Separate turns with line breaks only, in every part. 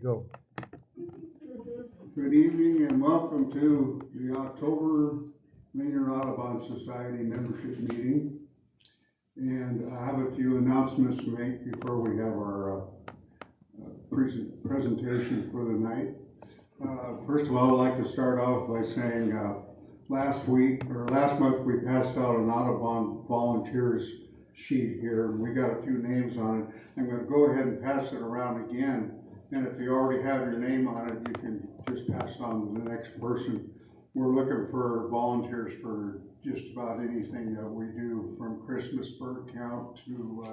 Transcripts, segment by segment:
Go.
Good evening and welcome to the October Maynard Audubon Society membership meeting. And I have a few announcements to make before we have our presentation for the night. First of all, I'd like to start off by saying last month we passed out an Audubon volunteers sheet here. We got a few names on it. I'm going to go ahead and pass it around again. And if you already have your name on it, you can just pass it on to the next person. We're looking for volunteers for just about anything that we do, from Christmas bird count to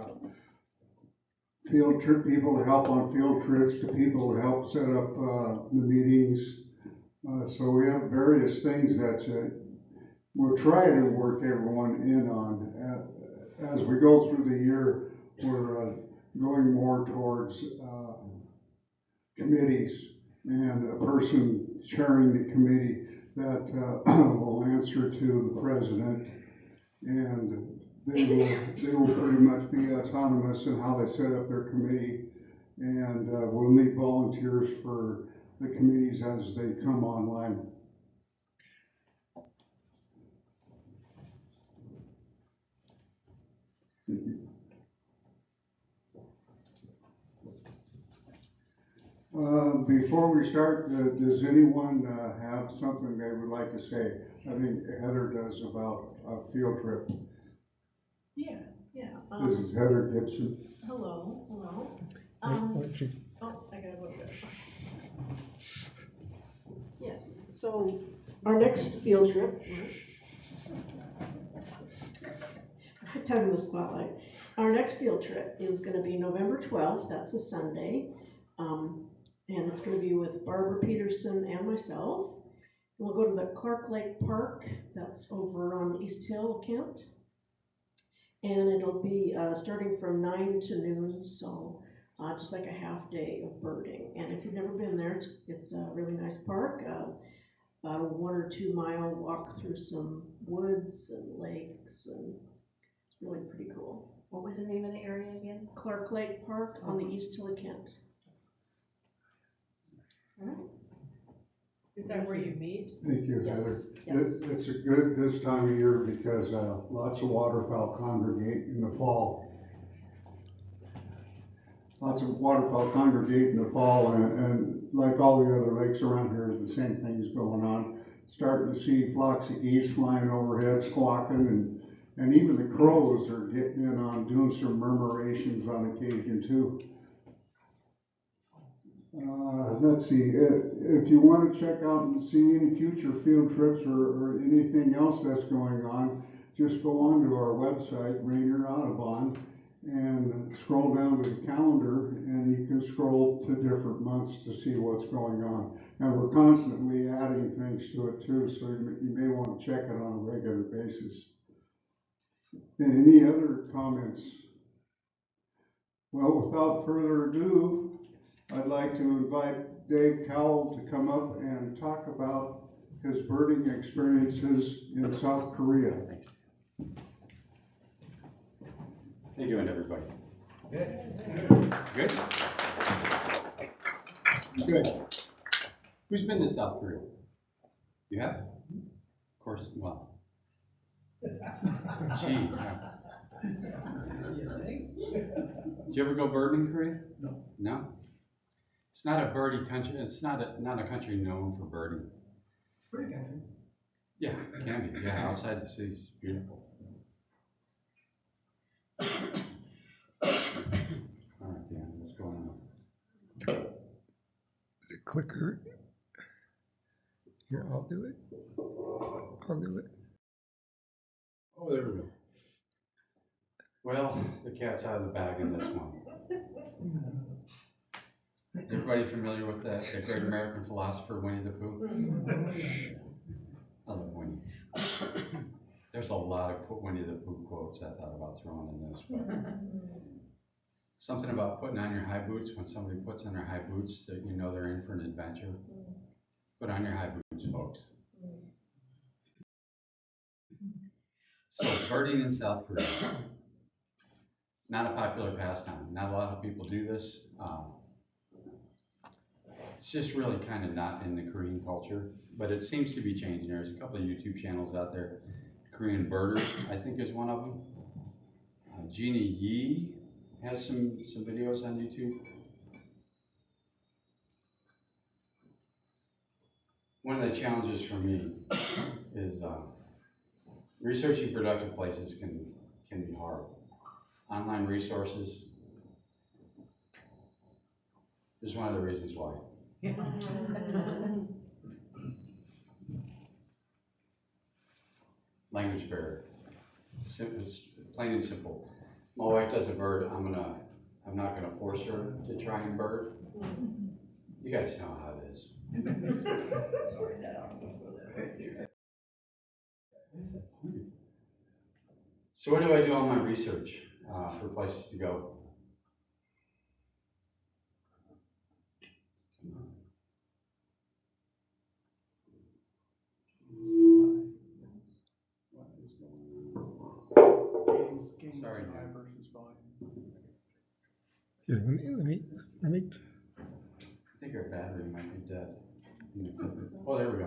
field trip people to help on field trips to people to help set up the meetings. So we have various things that we're trying to work everyone in on. As we go through the year, we're going more towards committees and a person chairing the committee that will answer to the president, and they will pretty much be autonomous in how they set up their committee, and we'll need volunteers for the committees as they come online. Thank you. Before we start, does anyone have something they would like to say? I think Heather does about a field trip.
Yeah.
This is Heather Gibson.
Hello.
Why don't you-
I gotta go there. Yes, so our next field trip, time in the spotlight. Our next field trip is gonna be November 12th, that's a Sunday. And it's gonna be with Barbara Peterson and myself. We'll go to the Clark Lake Park, that's over on East Hill, Kent. And it'll be starting from 9 to noon, so just like a half day of birding. And if you've never been there, it's a really nice park. About a 1 or 2 mile walk through some woods and lakes, and it's really pretty cool.
What was the name of the area again?
Clark Lake Park on the East Hill of Kent.
Is that where you meet?
Thank you,
Yes,
Heather.
yes.
It's a good this time of year because lots of waterfowl congregate in the fall. Lots of waterfowl congregate in the fall, and like all the other lakes around here, the same thing's going on. Starting to see flocks of geese flying overhead, squawking, and even the crows are getting in on doing some murmurations on occasion too. Let's see, if you want to check out and see any future field trips or anything else that's going on, just go on to our website, Rainier Audubon, and scroll down to the calendar, and you can scroll to different months to see what's going on. And we're constantly adding things to it too, so you may want to check it on a regular basis. Any other comments? Well, without further ado, I'd like to invite Dave Cowell to come up and talk about his birding experiences in South Korea.
Thanks. How you doing, everybody? Good? Good. Who's been to South Korea? You have? Of course, well. Gee. Did you ever go birding in Korea? No. No? It's not a birdie country. It's not a country known for birding.
Pretty country.
Yeah, it can be. Yeah, outside the city is beautiful. All right, Dan, what's going on?
The clicker. Here, I'll do it.
Oh, there we go. Well, the cat's out of the bag in this one. Is everybody familiar with the great American philosopher Winnie the Pooh? I love Winnie. There's a lot of Winnie the Pooh quotes I thought about throwing in this, but something about putting on your high boots. When somebody puts on their high boots, that you know they're in for an adventure. Put on your high boots, folks. So, birding in South Korea. Not a popular pastime. Not a lot of people do this. It's just really kind of not in the Korean culture, but it seems to be changing. There's a couple of YouTube channels out there. Korean Birders, I think, is one of them. Jeannie Yee has some videos on YouTube. One of the challenges for me is researching productive places can be hard. Online resources is one of the reasons why. Language barrier. It's plain and simple. My wife does a bird. I'm not gonna force her to try and bird. You guys know how it is. So what do I do on my research for places to go? Sorry, man.
Here, let me,
I think our battery might be dead. Oh, there we go.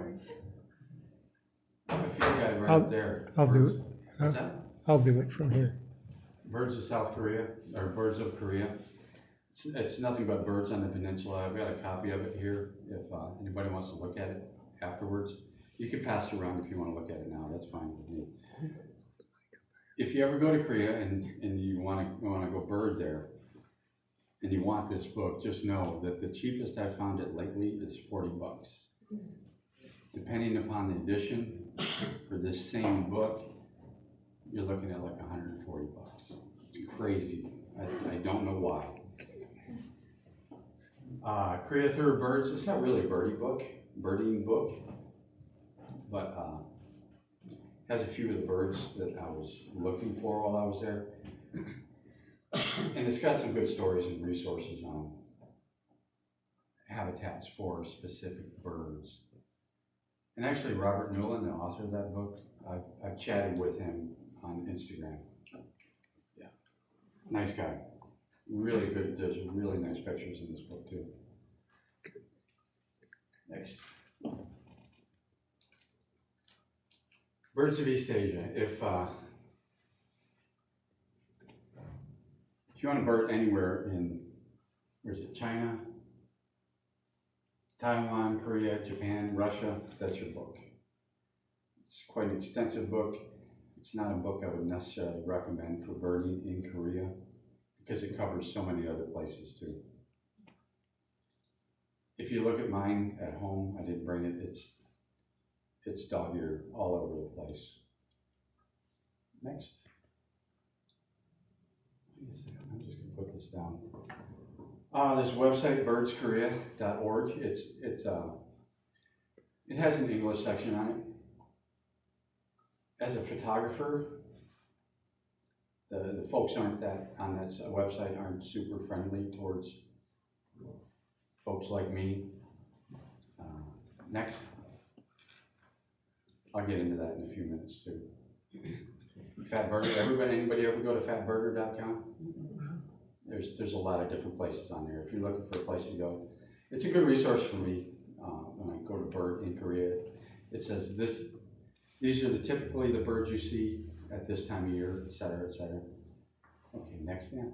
I have a field guide right up there.
I'll do it.
What's that?
I'll do it from here.
Birds of South Korea, or Birds of Korea. It's nothing but birds on the peninsula. I've got a copy of it here if anybody wants to look at it afterwards. You can pass it around if you want to look at it now. That's fine with me. If you ever go to Korea and you want to go bird there, and you want this book, just know that the cheapest I've found it lately is $40. Depending upon the edition, for this same book, you're looking at like $140. It's crazy. I don't know why. Korea Through Birds, it's not really a birding book, but has a few of the birds that I was looking for while I was there. And it's got some good stories and resources on habitats for specific birds. And actually, Robert Newland, the author of that book, I've chatted with him on Instagram. Yeah, nice guy. Really good. There's really nice pictures in this book too. Next. Birds of East Asia. If you want to bird anywhere in, where's it, China, Taiwan, Korea, Japan, Russia, that's your book. It's quite an extensive book. It's not a book I would necessarily recommend for birding in Korea because it covers so many other places too. If you look at mine at home, I didn't bring it, it's dog-eared all over the place. Next. I'm just gonna put this down. There's a website, birdskorea.org. It has an English section on it. As a photographer, the folks on that website aren't super friendly towards folks like me. Next. I'll get into that in a few minutes too. Fatburger, anybody ever go to fatburger.com? There's a lot of different places on there. If you're looking for a place to go, it's a good resource for me when I go to bird in Korea. It says these are typically the birds you see at this time of year, et cetera, et cetera. Okay, next then.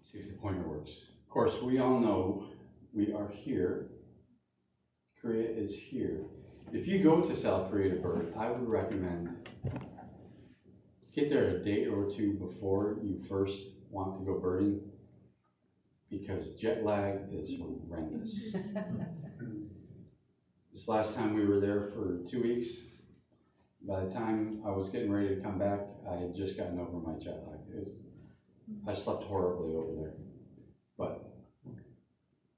See if the pointer works. Of course, we all know we are here. Korea is here. If you go to South Korea to bird, I would recommend get there a day or two before you first want to go birding because jet lag is horrendous. This last time we were there for 2 weeks, by the time I was getting ready to come back, I had just gotten over my jet lag. I slept horribly over there. But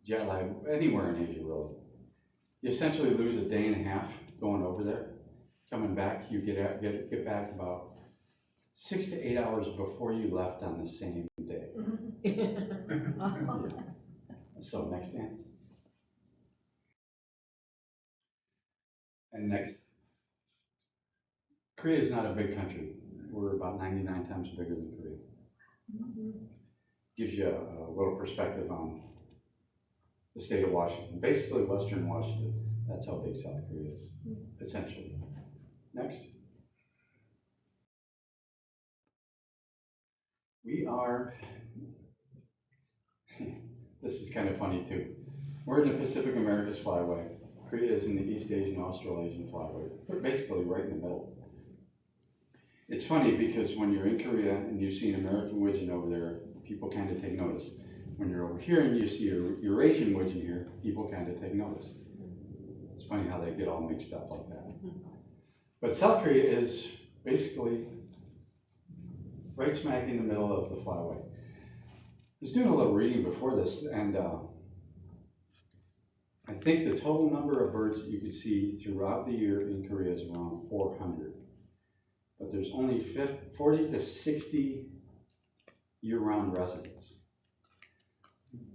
jet lag, anywhere in Asia really, you essentially lose a day and a half going over there. Coming back, you get back about 6 to 8 hours before you left on the same day. So next Dan. And next. Korea is not a big country. We're about 99 times bigger than Korea. gives you a little perspective on the state of Washington, basically Western Washington. That's how big South Korea is, essentially. Next. We are, this is kind of funny too. We're in the Pacific Americas flyway. Korea is in the East Asian, Australasian flyway. We're basically right in the middle. It's funny because when you're in Korea and you see an American widgeon over there, people kind of take notice. When you're over here and you see a Eurasian widgeon here, people kind of take notice. It's funny how they get all mixed up like that. But South Korea is basically right smack in the middle of the flyway. I was doing a little reading before this, and I think the total number of birds that you can see throughout the year in Korea is around 400. But there's only 40 to 60 year-round residents.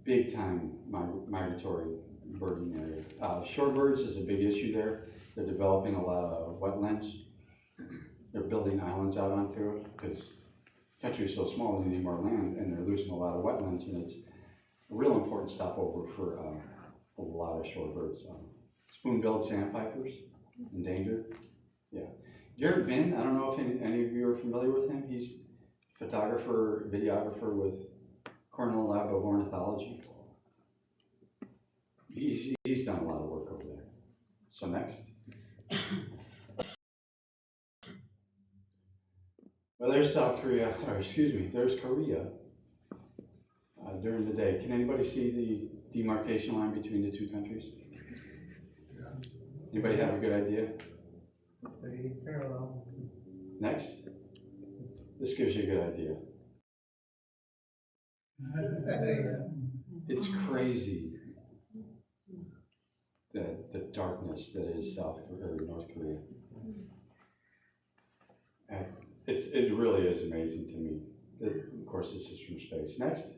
Big time migratory birding area. Shorebirds is a big issue there. They're developing a lot of wetlands. They're building islands out onto it because the country is so small they need more land, and they're losing a lot of wetlands, and it's a real important stopover for a lot of shorebirds. Spoon-billed sandpipers, endangered. Yeah. Garrett Bin, I don't know if any of you are familiar with him. He's a photographer, videographer with Cornell Lab of Ornithology. He's done a lot of work over there. So next. Well, there's South Korea, or excuse me, there's Korea during the day. Can anybody see the demarcation line between the two countries? Anybody have a good idea?
Pretty parallel.
Next. This gives you a good idea. It's crazy the darkness that is South Korea or North Korea. And it really is amazing to me. Of course, this is from space. Next.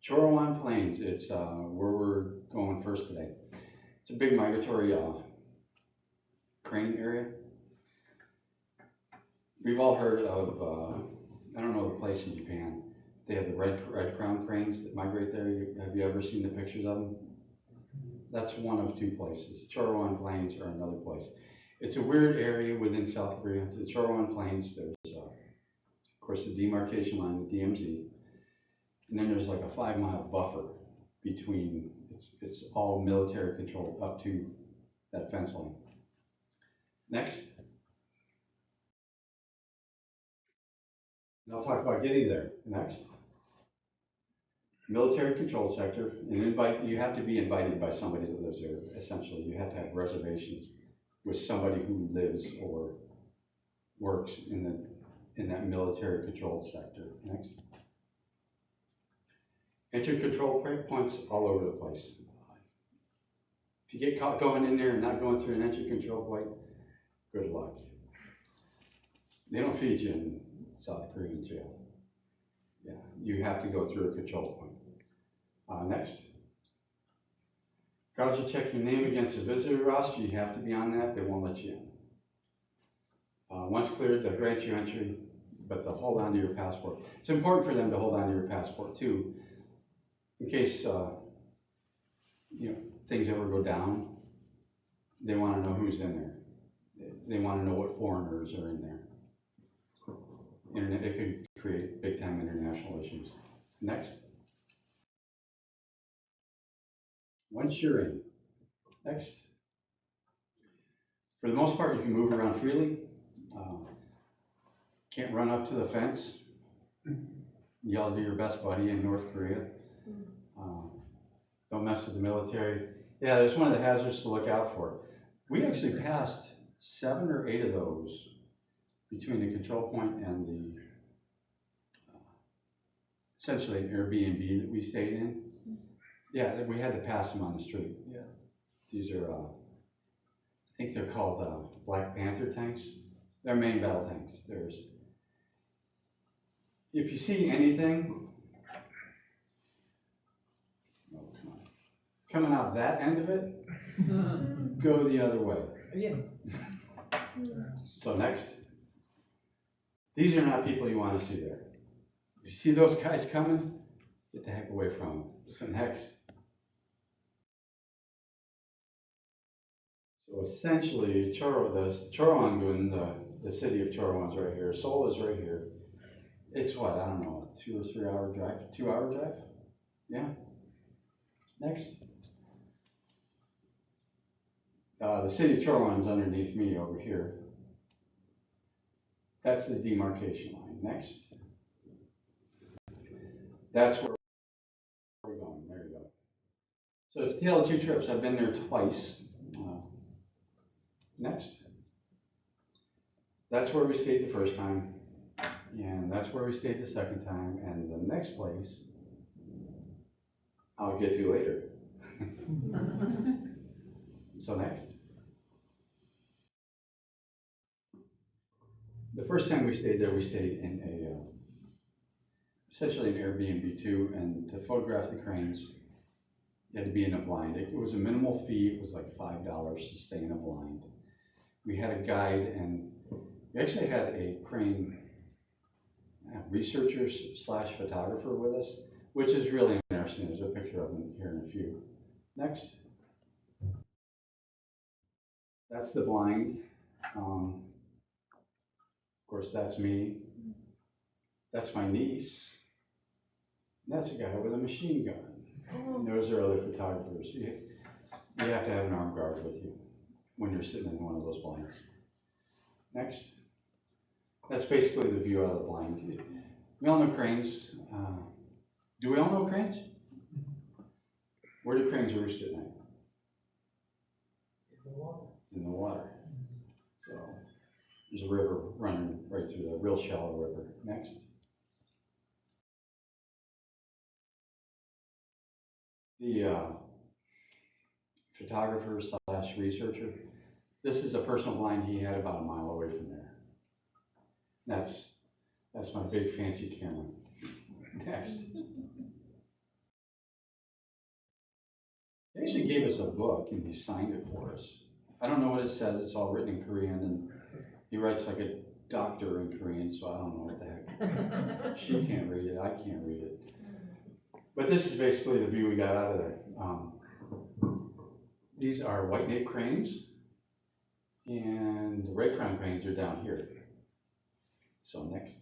Chorwan Plains. It's where we're going first today. It's a big migratory crane area. We've all heard of, I don't know the place in Japan. They have the red crown cranes that migrate there. Have you ever seen the pictures of them? That's one of two places. Chorwan Plains are another place. It's a weird area within South Korea. The Chorwan Plains, there's, of course, the demarcation line, the DMZ. And then there's like a 5-mile buffer between, it's all military controlled up to that fence line. Next. And I'll talk about getting there. Next. Military controlled sector, and you have to be invited by somebody that lives there, essentially. You have to have reservations with somebody who lives or works in that military controlled sector. Next. Entry control points all over the place. If you get caught going in there and not going through an entry control point, good luck. They don't feed you in South Korean jail. Yeah, you have to go through a control point. Next. Guards will check your name against the visitor roster. You have to be on that. They won't let you in. Once cleared, they'll grant you entry, but they'll hold on to your passport. It's important for them to hold on to your passport too, in case things ever go down. They want to know who's in there. They want to know what foreigners are in there. It could create big time international issues. Next. Once you're in. Next. For the most part, you can move around freely. Can't run up to the fence, yell to your best buddy in North Korea. Don't mess with the military. Yeah, that's one of the hazards to look out for. We actually passed 7 or 8 of those between the control point and the essentially an Airbnb that we stayed in. Yeah, we had to pass them on the street. Yeah, these are I think they're called Black Panther tanks. They're main battle tanks. If you see anything coming out that end of it, go the other way.
Yeah.
So next. These are not people you want to see there. You see those guys coming? Get the heck away from them. So next. So essentially, Chorowangun, the city of Chorowan's right here. Seoul is right here. It's what, I don't know, 2 or 3 hour drive? 2 hour drive? Yeah. Next. The city of Chorowan's underneath me over here. That's the demarcation line. Next. That's where we're going. There you go. So it's a tale of 2 trips. I've been there twice. Next. That's where we stayed the first time. And that's where we stayed the second time. And the next place, I'll get to later. So next. The first time we stayed there, we stayed in essentially an Airbnb too. And to photograph the cranes, you had to be in a blind. It was a minimal fee. It was like $5 to stay in a blind. We had a guide, and we actually had a crane researcher slash photographer with us, which is really interesting. There's a picture of him here in a few. Next. That's the blind. Of course, that's me. That's my niece. And that's a guy with a machine gun. And those are other photographers. You have to have an armed guard with you when you're sitting in one of those blinds. Next. That's basically the view out of the blind. We all know cranes. Do we all know cranes? Where do cranes roost at night? In the water. So there's a river running right through there, real shallow river. Next. The photographer slash researcher. This is a personal blind he had about a mile away from there. That's my big fancy camera. Next. He actually gave us a book and he signed it for us. I don't know what it says. It's all written in Korean, and he writes like a doctor in Korean, so I don't know what the heck. She can't read it. I can't read it. But this is basically the view we got out of there. These are white nape cranes, and the red crown cranes are down here. So next.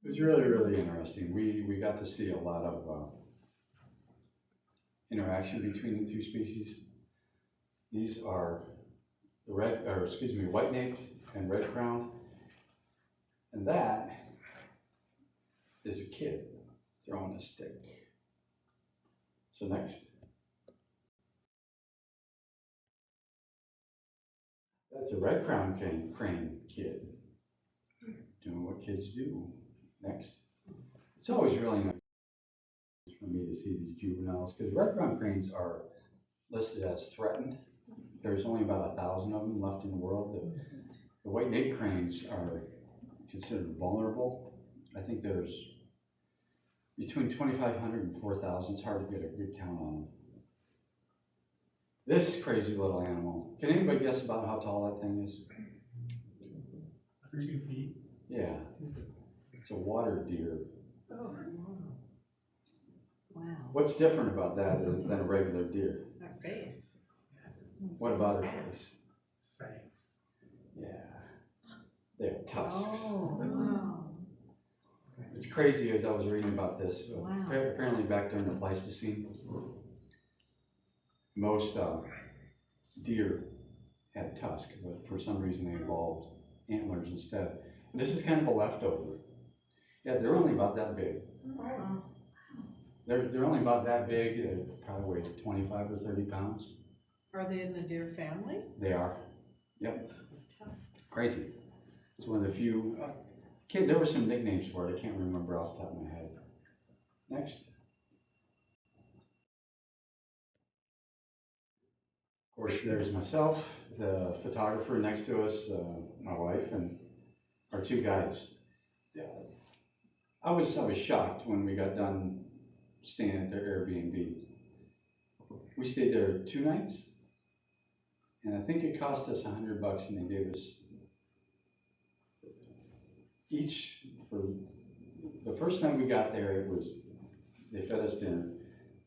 It was really, really interesting. We got to see a lot of interaction between the 2 species. These are the white naped and red crowned, and that is a kid throwing a stick. So next. That's a red crown crane kid doing what kids do. Next. It's always really nice for me to see these juveniles because red crown cranes are listed as threatened. There's only about 1,000 of them left in the world. The white nape cranes are considered vulnerable. I think there's between 2,500 and 4,000. It's hard to get a good count on them. This crazy little animal. Can anybody guess about how tall that thing is?
2 feet.
Yeah. It's a water deer.
Oh, wow.
What's different about that than a regular deer?
Our face.
What about her face?
Right.
Yeah. They have tusks.
Oh, wow.
It's crazy as I was reading about this.
Wow.
Apparently back during the Pleistocene, most deer had tusks, but for some reason they evolved antlers instead. And this is kind of a leftover. Yeah, they're only about that big.
Oh, wow.
They're only about that big. They probably weigh 25 or 30 pounds.
Are they in the deer family?
They are. Yep.
Tusks.
Crazy. It's one of the few. There were some nicknames for it. I can't remember off the top of my head. Next. Of course, there's myself, the photographer next to us, my wife, and our 2 guides. I was shocked when we got done staying at their Airbnb. We stayed there 2 nights, and I think it cost us $100, and they gave us for the first time we got there, they fed us dinner.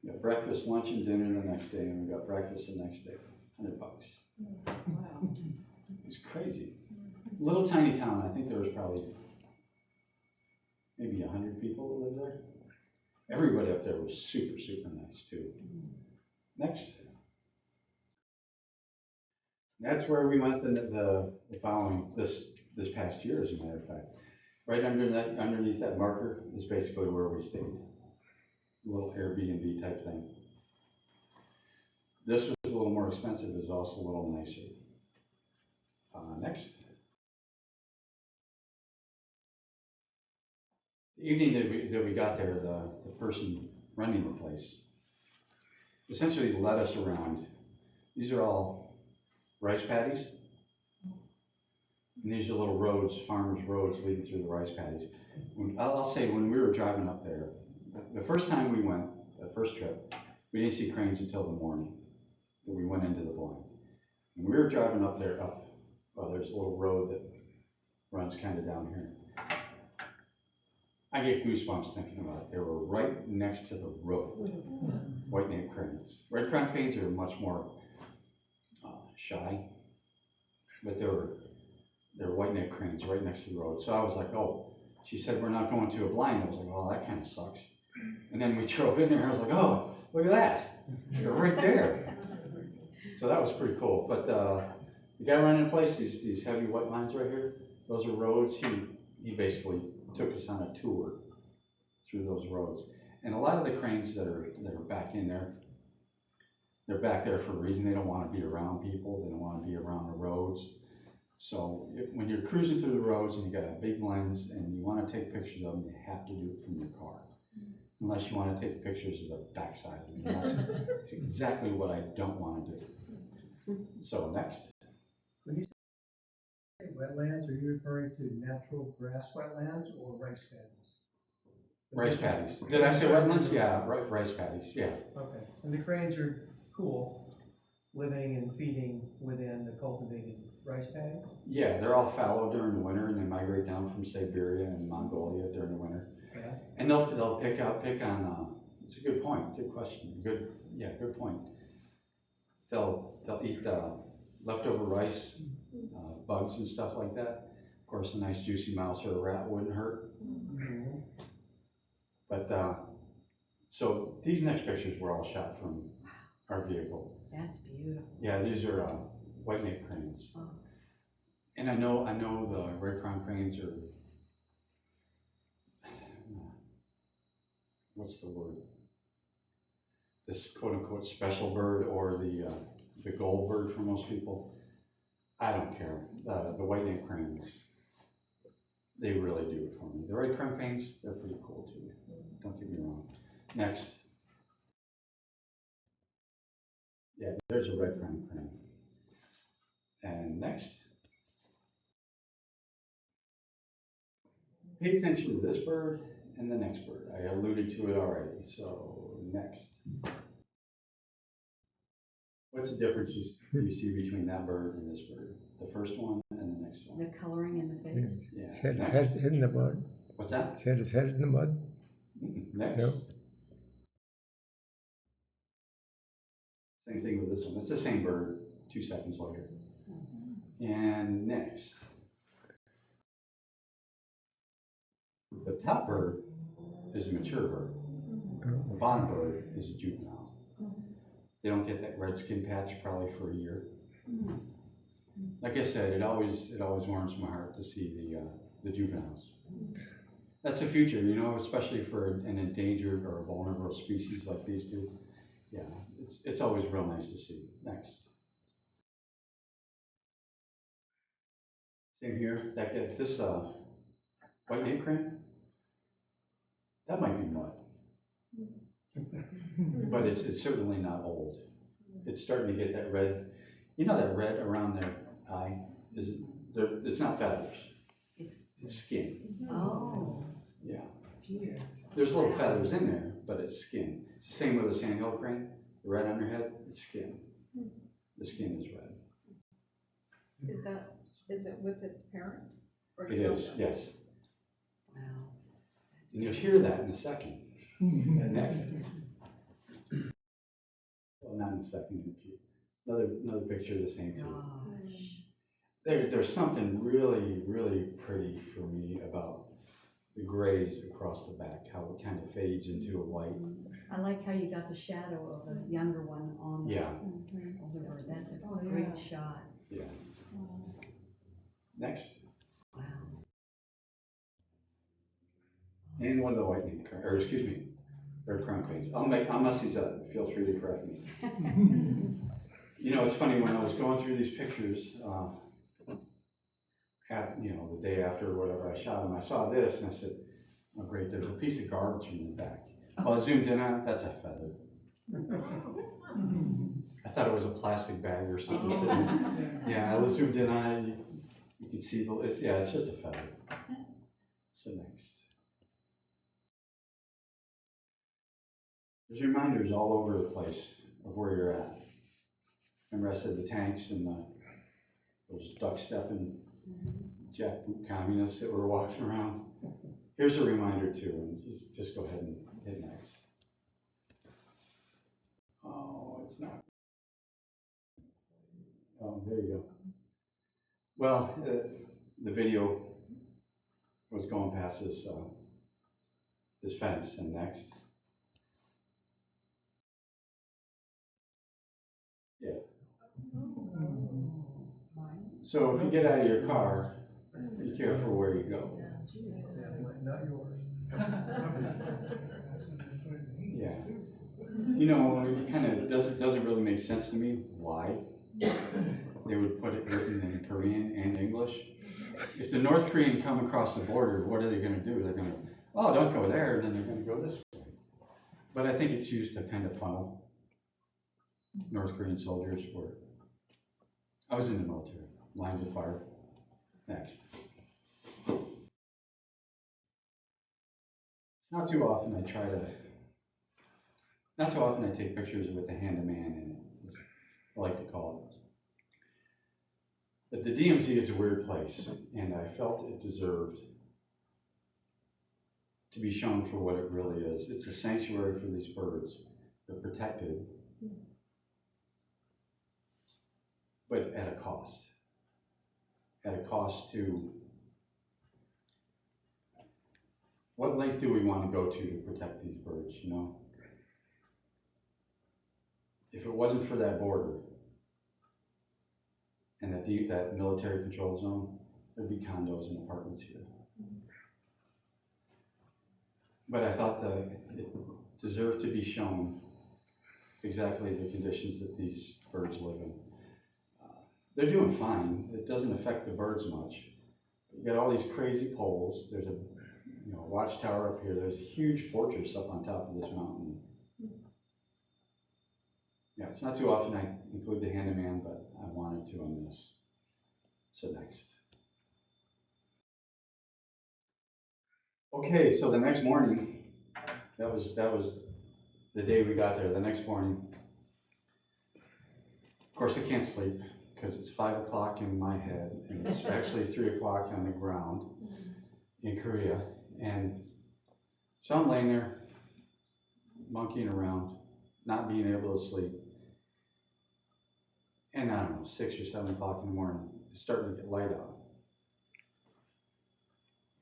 We got breakfast, lunch, and dinner the next day, and we got breakfast the next day. $100.
Wow.
It's crazy. Little tiny town. I think there was probably maybe 100 people that lived there. Everybody up there was super, super nice too. Next. That's where we went the following, this past year, as a matter of fact. Right underneath that marker is basically where we stayed. A little Airbnb type thing. This was a little more expensive, it was also a little nicer. Next. The evening that we got there, the person running the place essentially led us around. These are all rice paddies. And these are little roads, farmers' roads leading through the rice paddies. I'll say when we were driving up there, the first time we went, the first trip, we didn't see cranes until the morning that we went into the blind. And we were driving up there, well, there's a little road that runs kind of down here. I get goosebumps thinking about it. They were right next to the road, white-named cranes. Red-crowned cranes are much more shy, but they're white-necked cranes right next to the road. So I was like, oh, she said, we're not going to a blind. I was like, well, that kind of sucks. And then we drove in there, I was like, oh, look at that. They're right there. So that was pretty cool. But the guy running the place, these heavy white lines right here, those are roads. He basically took us on a tour through those roads. And a lot of the cranes that are back in there, they're back there for a reason. They don't want to be around people. They don't want to be around the roads. So when you're cruising through the roads and you got a big lens and you want to take pictures of them, you have to do it from your car. Unless you want to take pictures of the backside. I mean, that's exactly what I don't want to do. So next.
When you say wetlands, are you referring to natural grass wetlands or rice paddies?
Rice paddies. Did I say wetlands? Yeah, rice paddies, yeah.
Okay, and the cranes are cool, living and feeding within the cultivated rice paddy?
Yeah, they're all fallow during the winter and they migrate down from Siberia and Mongolia during the winter.
Yeah.
And they'll pick on, it's a good point, good question, good point. They'll eat leftover rice, bugs and stuff like that. Of course, a nice juicy mouse or a rat wouldn't hurt.
Mm-hmm.
But, so these next pictures were all shot from our vehicle.
That's beautiful.
Yeah, these are white-necked cranes.
Oh.
And I know the red-crowned cranes are, what's the word? This quote-unquote special bird or the gold bird for most people. I don't care. The white-necked cranes, they really do it for me. The red-crowned cranes, they're pretty cool too. Don't get me wrong. Next. Yeah, there's a red-crowned crane. And next. Pay attention to this bird and the next bird. I alluded to it already, so next. What's the difference you see between that bird and this bird? The first one and the next one?
The coloring in the face.
Yeah.
His head,
Next.
head in the mud.
What's that?
He had his head in the mud.
Next.
No.
Same thing with this one. It's the same bird, 2 seconds later. And next. The top bird is a mature bird. The bottom bird is a juvenile. They don't get that red skin patch probably for a year. Like I said, it always warms my heart to see the juveniles. That's the future, you know, especially for an endangered or a vulnerable species like these two. Yeah, it's always real nice to see. Next. Same here. This white-necked crane, that might be mud. But it's certainly not old. It's starting to get that red, you know that red around their eye? It's not feathers, it's skin.
Oh,
Yeah.
dear.
There's little feathers in there, but it's skin. It's the same with a sandhill crane. The red on their head, it's skin. The skin is red.
Is it with its parent? Or
It
you
is,
don't know?
yes. And you'll hear that in a second. Next. Well, not in a second. Another picture of the same too.
Gosh.
There's something really, really pretty for me about the grays across the back, how it kind of fades into a white.
I like how you got the shadow of the younger one on the
Yeah,
older bird. That's a
Oh, yeah.
great shot.
yeah. Next.
Wow.
And one of the white, or excuse me, red crown cranes. I'll mess these up. Feel free to correct me. You know, it's funny, when I was going through these pictures, the day after or whatever I shot them, I saw this and I said, oh great, there's a piece of garbage in the back. Well, I zoomed in on it, that's a feather. I thought it was a plastic bag or something sitting. Yeah, I zoomed in on it, you can see it's just a feather. So next. There's reminders all over the place of where you're at. Remember I said the tanks and those duck stepping jackboot communists that were walking around? Here's a reminder too, and just go ahead and hit next. Oh, it's not. Oh, there you go. Well, the video was going past this fence, and next. Yeah. So if you get out of your car, be careful where you go.
Not yours.
Yeah. You know, it kind of doesn't really make sense to me why they would put it written in Korean and English. If the North Korean come across the border, what are they going to do? They're going to, oh, don't go there, and then they're going to go this way. But I think it's used to kind of funnel North Korean soldiers where I was in the military, lines of fire. Next. It's not too often I take pictures with the hand-to-man in it, as I like to call it. But the DMZ is a weird place, and I felt it deserved to be shown for what it really is. It's a sanctuary for these birds. They're protected, but at a cost. At a cost to, what length do we want to go to protect these birds, you know? If it wasn't for that border and that military control zone, there'd be condos and apartments here. But I thought that it deserved to be shown exactly the conditions that these birds live in. They're doing fine. It doesn't affect the birds much. You got all these crazy poles. There's a watchtower up here. There's a huge fortress up on top of this mountain. Yeah, it's not too often I include the handyman, but I wanted to on this. So next. Okay, so the next morning, that was the day we got there. The next morning, of course, I can't sleep because it's 5 o'clock in my head, and it's actually 3 o'clock on the ground in Korea. And so I'm laying there, monkeying around, not being able to sleep. And I don't know, 6 or 7 o'clock in the morning, it's starting to get light out.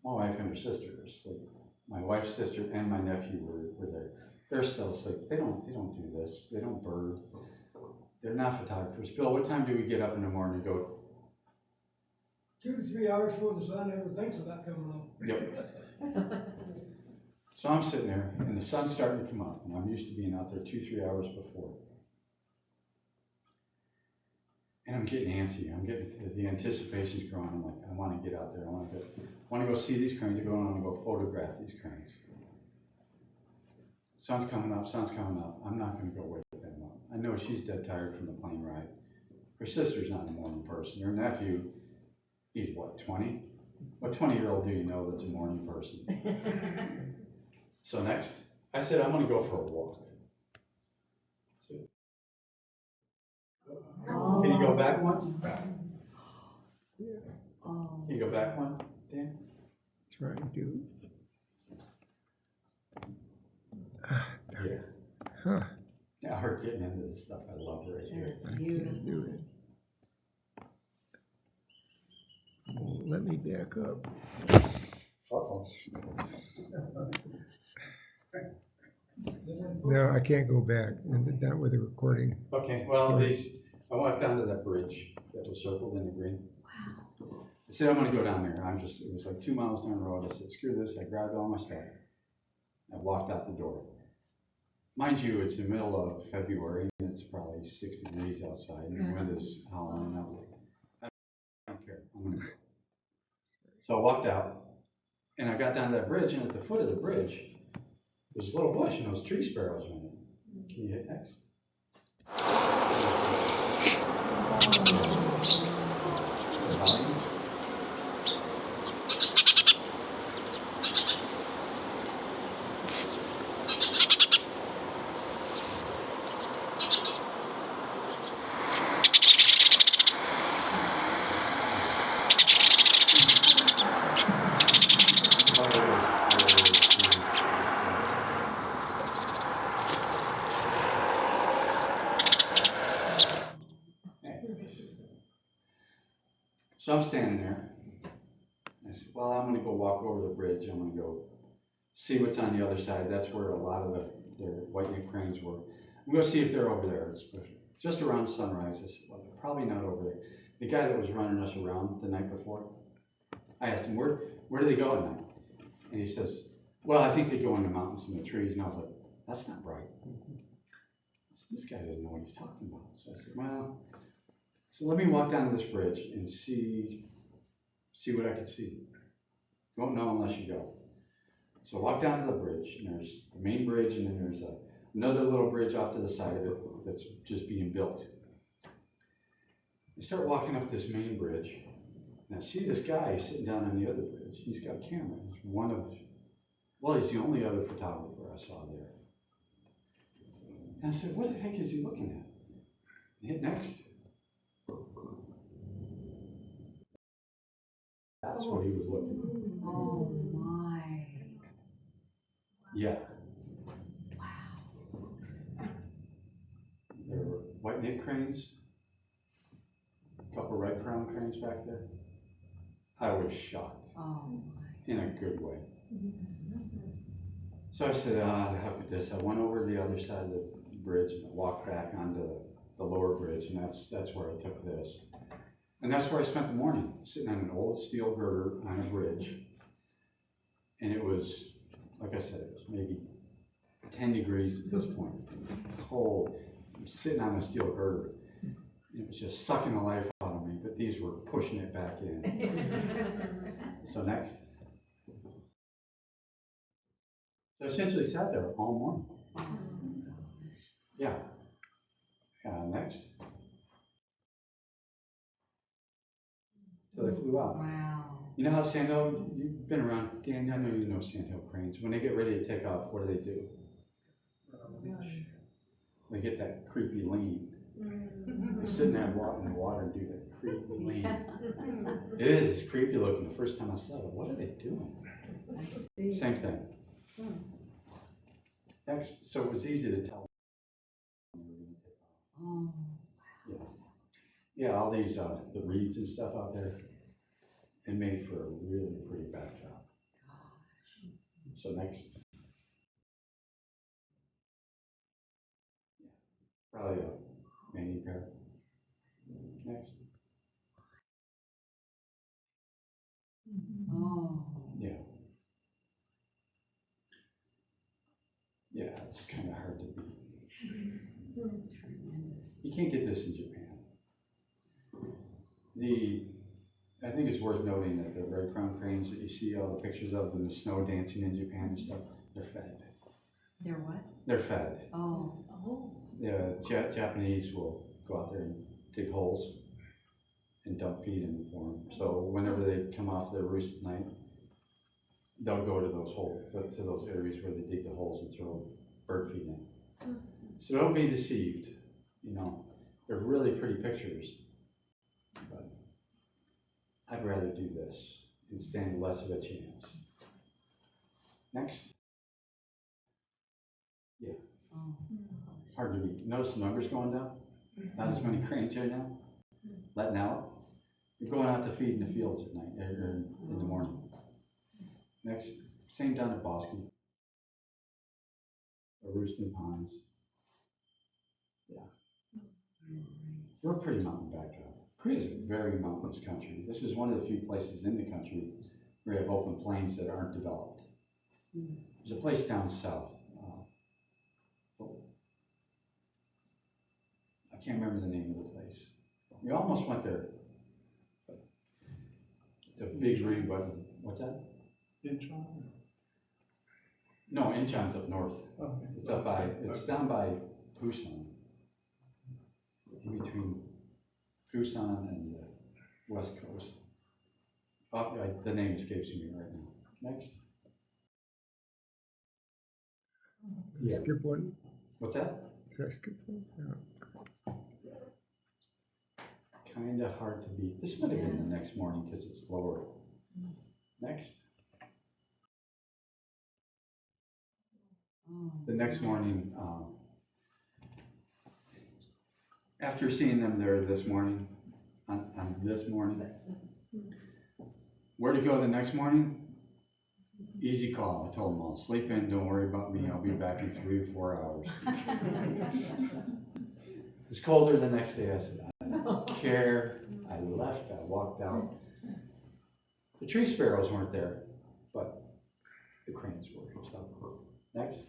My wife and her sister are asleep. My wife's sister and my nephew were there. They're still asleep. They don't do this. They don't bird. They're not photographers. Bill, what time do we get up in the morning and go?
2 to 3 hours before the sun ever thinks about coming up.
Yep. So I'm sitting there, and the sun's starting to come up, and I'm used to being out there 2-3 hours before. And I'm getting antsy. I'm getting, the anticipation's growing. I'm like, I want to get out there. I want to go see these cranes. I want to go photograph these cranes. Sun's coming up. I'm not going to go wake them up. I know she's dead tired from the plane ride. Her sister's not a morning person. Her nephew, he's what, 20? What 20-year-old do you know that's a morning person? So next, I said, I'm going to go for a walk. Can you go back one?
Oh.
Can you go back one, Dan?
That's right, dude. back up.
Uh-oh.
No, I can't go back, and not with the recording.
Okay, well, I walked down to that bridge that was circled in the green. I said, I'm gonna go down there. It was like 2 miles down the road. I said, screw this. I grabbed all my stuff. I walked out the door. Mind you, it's the middle of February and it's probably 6 degrees outside and the wind is howling. And I'm like, I don't care. I'm gonna go. So I walked out and I got down to that bridge, and at the foot of the bridge, there's a little bush and those tree sparrows went in. Can you hit next? The volume? So I'm standing there. I said, well, I'm gonna go walk over the bridge. I'm gonna go see what's on the other side. That's where a lot of the white-necked cranes were. I'm gonna see if they're over there. It's just around sunrise. I said, well, they're probably not over there. The guy that was running us around the night before, I asked him, where do they go at night? And he says, well, I think they go in the mountains and the trees. And I was like, that's not right. I said, this guy doesn't know what he's talking about. So I said, well, so let me walk down to this bridge and see what I can see. You won't know unless you go. So I walk down to the bridge, and there's the main bridge, and then there's another little bridge off to the side of it that's just being built. I start walking up this main bridge, and I see this guy sitting down on the other bridge. He's got a camera. He's the only other photographer I saw there. And I said, what the heck is he looking at? Hit next. That's what he was looking at.
Oh my.
Yeah.
Wow.
There were white neck cranes, a couple red crown cranes back there. I was shocked.
Oh my.
In a good way. So I said, the heck with this. I went over to the other side of the bridge and I walked back onto the lower bridge, and that's where I took this. And that's where I spent the morning, sitting on an old steel girder on a bridge. And it was, like I said, it was maybe 10 degrees at this point. Cold. I'm sitting on a steel girder. It was just sucking the life out of me, but these were pushing it back in. So next. So I essentially sat there all morning. Yeah. Next. So they flew out.
Wow.
You know how sandhill, you've been around, Dan, I know you know sandhill cranes. When they get ready to take off, what do? They get that creepy lean. They're sitting there in the water and do that creepy lean. It is, it's creepy looking. The first time I saw it, what are they doing?
I see.
Same thing. Next, so it was easy to tell when they were going to take off.
Oh.
Yeah, all these, the reeds and stuff out there, it made for a really pretty backdrop. So next. Probably a mating pair. Next.
Oh.
Yeah. Yeah, it's kind of hard to beat.
Tremendous.
You can't get this in Japan. I think it's worth noting that the red crown cranes that you see all the pictures of in the snow dancing in Japan and stuff, they're fed.
They're what?
They're fed.
Oh.
The Japanese will go out there and dig holes and dump feed in for them. So whenever they come off their roost at night, they'll go to those holes, to those areas where they dig the holes and throw bird feed in. So don't be deceived. You know, they're really pretty pictures, but I'd rather do this and stand less of a chance. Next. Yeah.
Oh.
Hard to beat. Notice the numbers going down? Not as many cranes here now. Letting out. You're going out to feed in the fields at night, or in the morning. Next, same down at Bosque. Or Roosting Ponds. Yeah. We're a pretty mountain backdrop. Crete is a very mountainous country. This is one of the few places in the country where you have open plains that aren't developed. There's a place down south. I can't remember the name of the place. We almost went there. It's a big reed, but what's that?
Incheon?
No, Incheon's up north.
Okay.
It's up by, it's down by Busan. In between Busan and the west coast. The name escapes me right now. Next. Yeah.
Skip one.
What's that?
Did I skip one? Yeah.
Kinda hard to beat. This might have been the next morning because it's lower. Next. The next morning, after seeing them there this morning, on this morning, where to go the next morning? Easy call. I told them all, sleep in, don't worry about me. I'll be back in 3 or 4 hours. It was colder the next day. I said, I don't care. I left, I walked out. The tree sparrows weren't there, but the cranes were. So, next.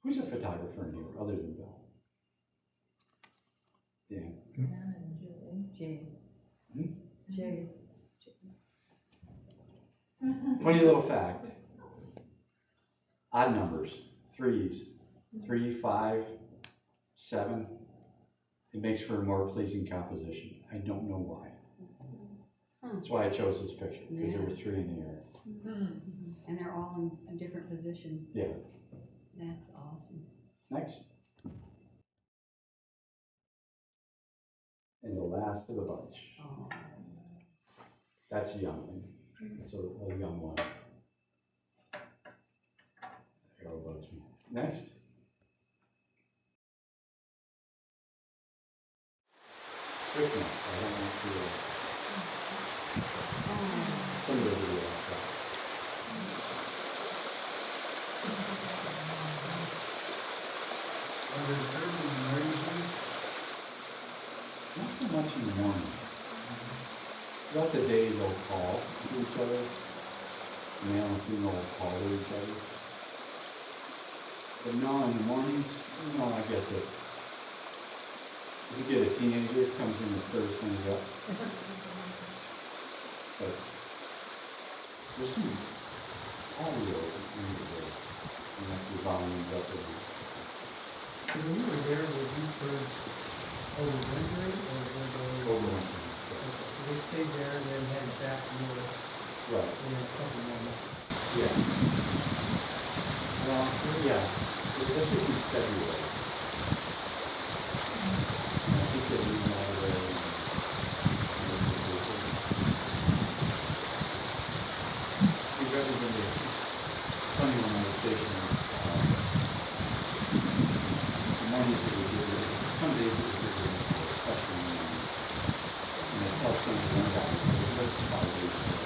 Who's a photographer in here other than Bill? Dan.
Jay.
Hmm?
Jay.
Funny little fact. Odd numbers, threes, 3, 5, 7. It makes for a more pleasing composition. I don't know why. That's why I chose this picture, because there were 3 in the air.
And they're all in a different position.
Yeah.
That's awesome.
Next. And the last of the bunch.
Oh.
That's a young one. That's a young one. Arrow loves me. Next. Quick note. I don't want to. Some of the video outside.
Are there certain reasons?
Not so much in the morning. Throughout the day, they'll call to each other. Male and female will call to each other. But no, in the mornings, I guess if you get a teenager, it comes in and stirs things up. But there's some audio in the voice. You have to volume up a bit.
So when you were there, were these birds overwintering or were they?
Overwintering.
They stayed there and then headed back north
Right.
in a couple more months.
Yeah. Well, yeah. This was in February. And I think they moved out of there. We've ever been there. Funny when I was stationed. The mornings it was good. Some days it was good. Especially in the morning. And I tell some of the young guys, it was 5 days ago.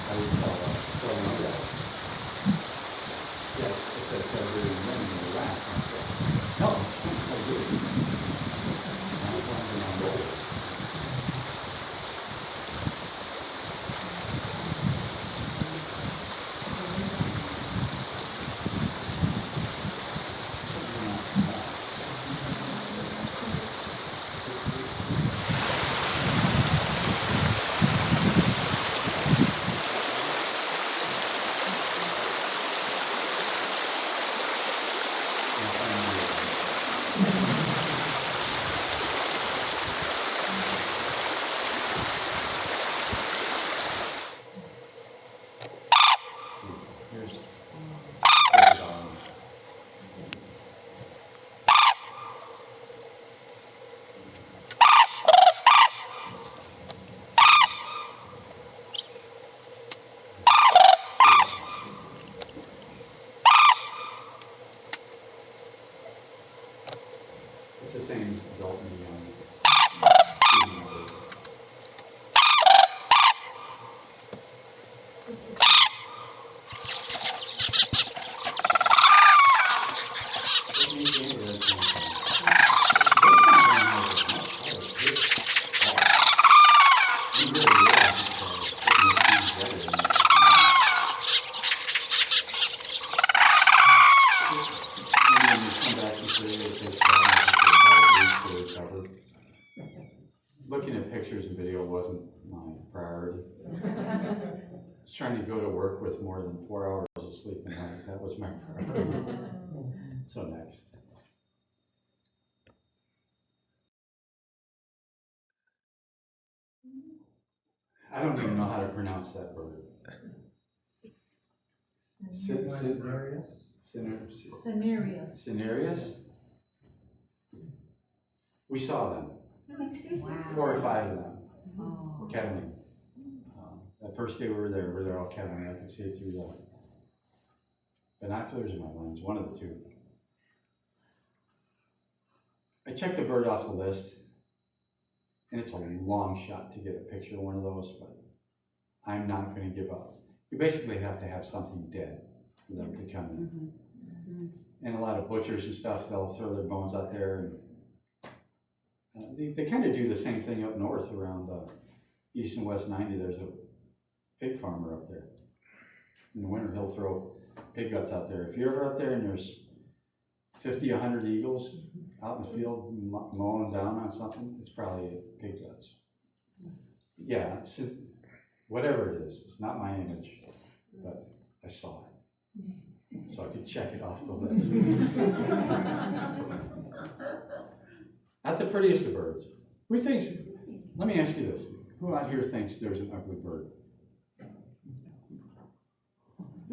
I would tell my guys. Yes, it's at 7:30 in the morning when we laugh. I said, no, it's so good. And I was wondering on roll. looking at pictures and video wasn't my priority. I was trying to go to work with more than 4 hours of sleep a night. That was my priority. So next. I don't even know how to pronounce that bird. Cinereus? We saw them.
Wow.
4 or 5 of them.
Oh.
Kettling. That first day we were there all kettling. I could see it through the binoculars in my lens, one of the two. I checked the bird off the list, and it's a long shot to get a picture of one of those, but I'm not going to give up. You basically have to have something dead for them to come in. And a lot of butchers and stuff, they'll throw their bones out there. And they kind of do the same thing up north around East and West 90. There's a pig farmer up there. In the winter, he'll throw pig guts out there. If you're ever up there and there's 50, 100 eagles out in the field mowing down on something, it's probably pig guts. Yeah, whatever it is, it's not my image, but I saw it. So I could check it off the list. Not the prettiest of birds. Who thinks, let me ask you this, who out here thinks there's an ugly bird?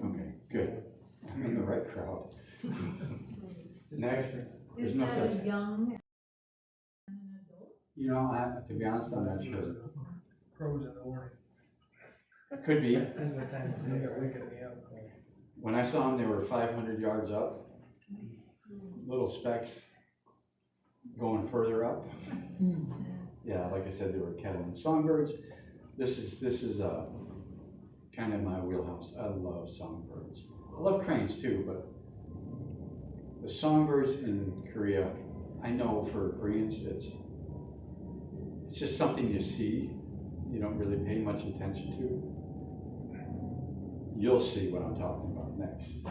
Okay, good. I'm in the right crowd. Next, there's no such thing.
Young.
You know, to be honest, I'm not sure.
Crows in the morning.
Could be.
Depends what time of day they're waking me up.
When I saw them, they were 500 yards up. Little specks going further up. Yeah, like I said, they were kettling songbirds. This is kind of my wheelhouse. I love songbirds. I love cranes too, but the songbirds in Korea, I know for Koreans, it's just something you see. You don't really pay much attention to. You'll see what I'm talking about next.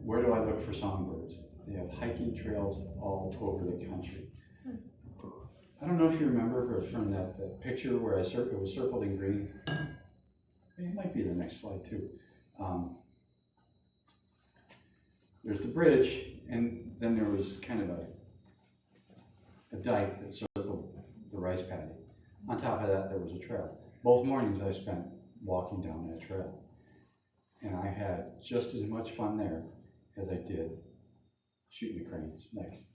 Where do I look for songbirds? They have hiking trails all over the country. I don't know if you remember from that picture where it was circled in green. It might be the next slide too. There's the bridge, and then there was kind of a dike that circled the rice paddy. On top of that, there was a trail. Both mornings I spent walking down that trail. And I had just as much fun there as I did shooting the cranes. Next.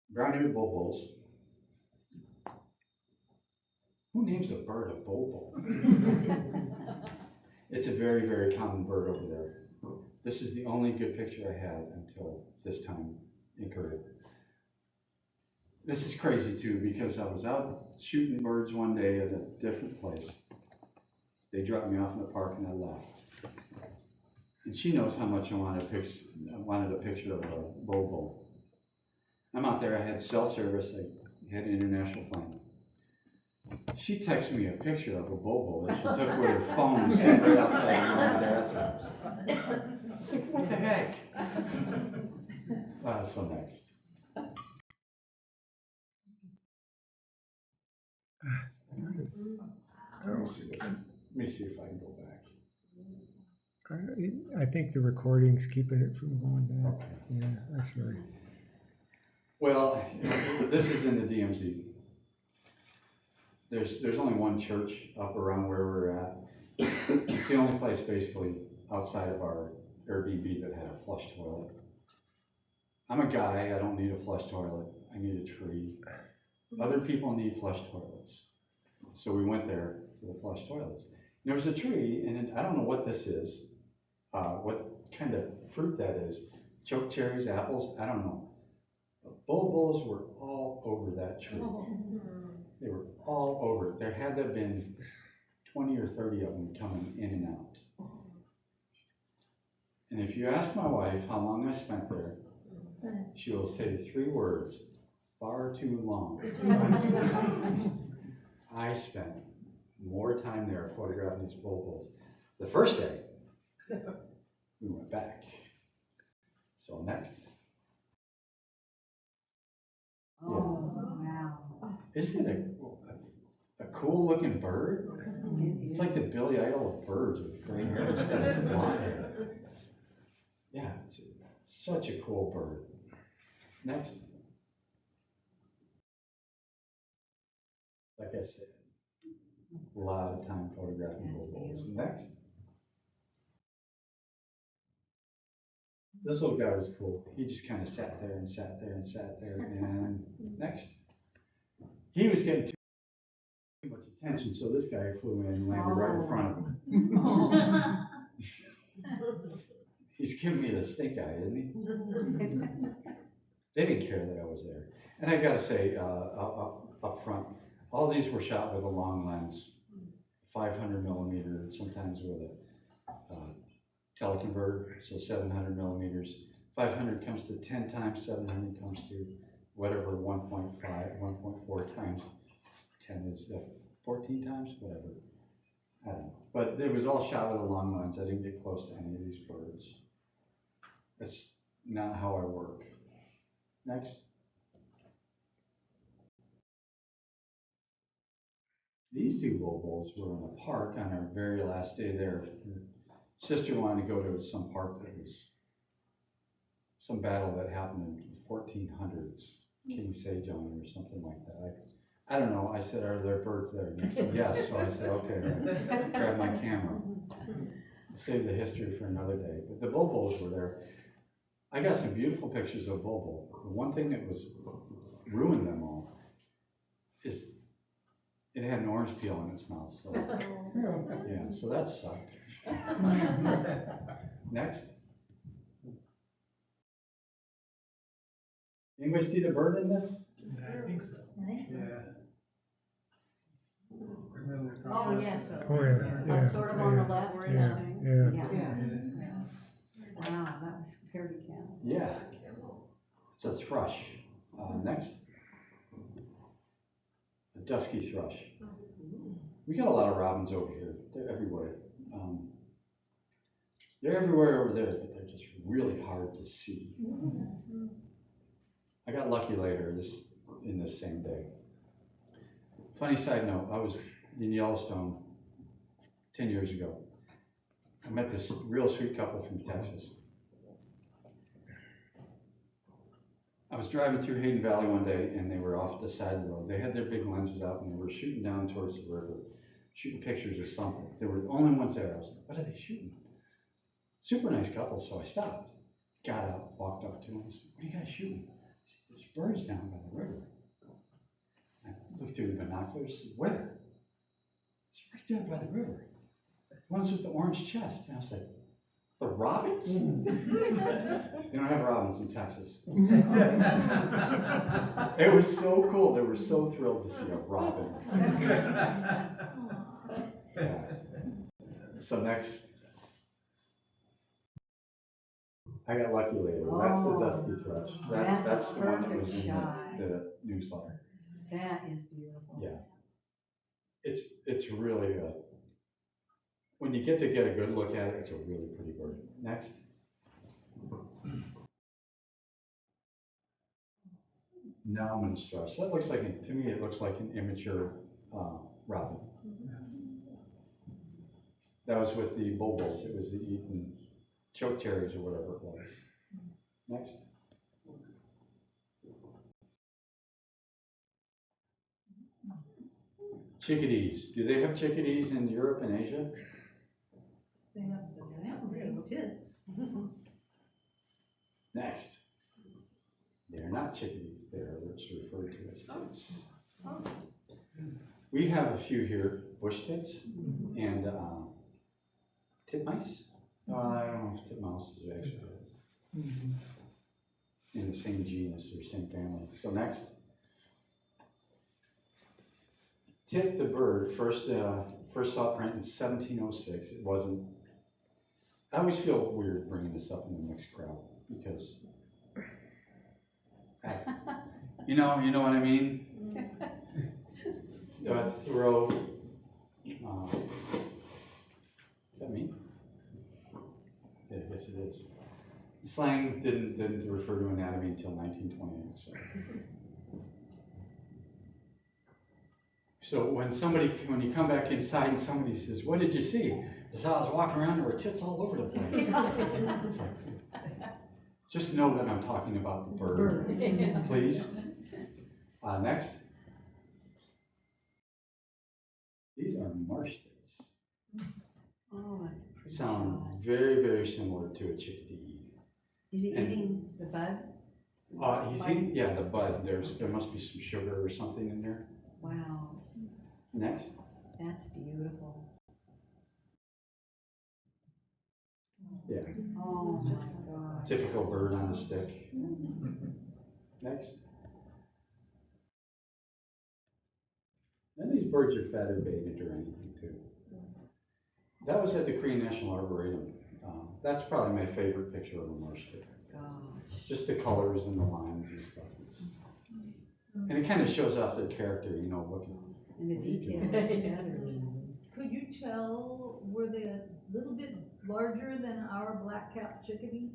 Brown-eared bulbuls. Who names a bird a bulbul? It's a very, very common bird over there. This is the only good picture I had until this time in Korea. This is crazy too, because I was out shooting birds one day at a different place. They dropped me off in the park and I left. And she knows how much I wanted a picture of a bulbul. I'm out there, I had cell service, I had an international plane. She texted me a picture of a bulbul that she took with her phone and sent right outside of mom and dad's house. I was like, what the heck? So next. Let me see if I can go back.
I think the recording's keeping it from going back. Yeah, that's right.
Well, this is in the DMZ. There's only one church up around where we're at. It's the only place basically outside of our Airbnb that had a flush toilet. I'm a guy, I don't need a flush toilet. I need a tree. Other people need flush toilets. So we went there to the flush toilets. There was a tree, and I don't know what this is, what kind of fruit that is. Choke cherries, apples, I don't know. But bulbuls were all over that tree. They were all over it. There had to have been 20 or 30 of them coming in and out. And if you ask my wife how long I spent there, she will say 3 words: far too long. I spent more time there photographing these bulbuls. The first day, we went back. So next. Isn't it a cool looking bird? It's like the Billy Idol of birds with gray hair instead of blonde hair. Yeah, it's such a cool bird. Next. Like I said, a lot of time photographing bulls. Next. This little guy was cool. He just kind of sat there and sat there and sat there. And next. He was getting too much attention, so this guy flew in and landed right in front of him. He's giving me the stink eye, isn't he? They didn't care that I was there. And I gotta say, up front, all these were shot with a long lens, 500 millimeter, sometimes with a teleconverter, so 700 millimeters. 500 comes to 10 times, 700 comes to whatever 1.5, 1.4 times 10 is 14 times, whatever. I don't know. But it was all shot with a long lens. I didn't get close to any of these birds. That's not how I work. Next. These two bulls were in a park on our very last day there. Her sister wanted to go to some park that was some battle that happened in the 1400s, King Sejong or something like that. I don't know. I said, are there birds there? And he said, yes. So I said, okay. I grabbed my camera. Save the history for another day. But the bulls were there. I got some beautiful pictures of bull. The one thing that was ruined them all is it had an orange peel in its mouth. So yeah, so that sucked. Next. Anybody see the bird in this?
I think so. Yeah.
Oh, yes.
Oh, yeah,
Sort of on the left.
yeah, yeah.
Wow, that was very cool.
Yeah. It's a thrush. Next. A dusky thrush. We got a lot of robins over here. They're everywhere. They're everywhere over there, but they're just really hard to see. I got lucky later in this same day. Funny side note, I was in Yellowstone 10 years ago. I met this real sweet couple from Texas. I was driving through Hayden Valley one day and they were off the side of the road. They had their big lenses out and they were shooting down towards the river, shooting pictures of something. They were the only ones there. I was like, what are they shooting? Super nice couple, so I stopped, got out, walked up to them and said, what are you guys shooting? I said, there's birds down by the river. I looked through the binoculars and said, where? It's right there by the river. The ones with the orange chest. And I was like, the robins? They don't have robins in Texas. It was so cool. They were so thrilled to see a robin. Yeah. So next. I got lucky later. That's the dusky thrush. That's the one that was in the newsletter.
That is beautiful.
Yeah. It's really good. When you get a good look at it, it's a really pretty bird. Next. Nauman's thrush. That looks like, to me, it looks like an immature robin. That was with the bulls. It was the eaten choke cherries or whatever it was. Next. Chickadees. Do they have chickadees in Europe and Asia?
They have big tits.
Next. They're not chickadees. They're what's referred to as tits. We have a few here, bush tits and titmice. I don't know if titmouse is actually in the same genus or same family. So next. Tit the bird, first saw print in 1706. It wasn't. I always feel weird bringing this up in the mixed crowd because, you know what I mean. Throw. Is that me? Yeah, I guess it is. Slang didn't refer to anatomy until 1928. So. So when you come back inside and somebody says, what did you see? As I was walking around, there were tits all over the place. It's like, just know that I'm talking about the bird, please. Next. These are marsh tits.
Oh, that's a pretty
Sound
shot.
very, very similar to a chickadee.
Is he
and-
eating the bud?
He's
Biting?
eating, yeah, the bud. There must be some sugar or something in there.
Wow,
Next.
that's beautiful.
Yeah,
Oh my God.
typical bird on a stick. Next. None of these birds are fed or baited or anything too. That was at the Korean National Arboretum. That's probably my favorite picture of a marsh tit.
Gosh.
Just the colors and the lines and stuff. And it kind of shows off their character, you know, looking.
And the
What are you
detail.
doing?
Could you tell, were they a little bit larger than our black-capped chickadee?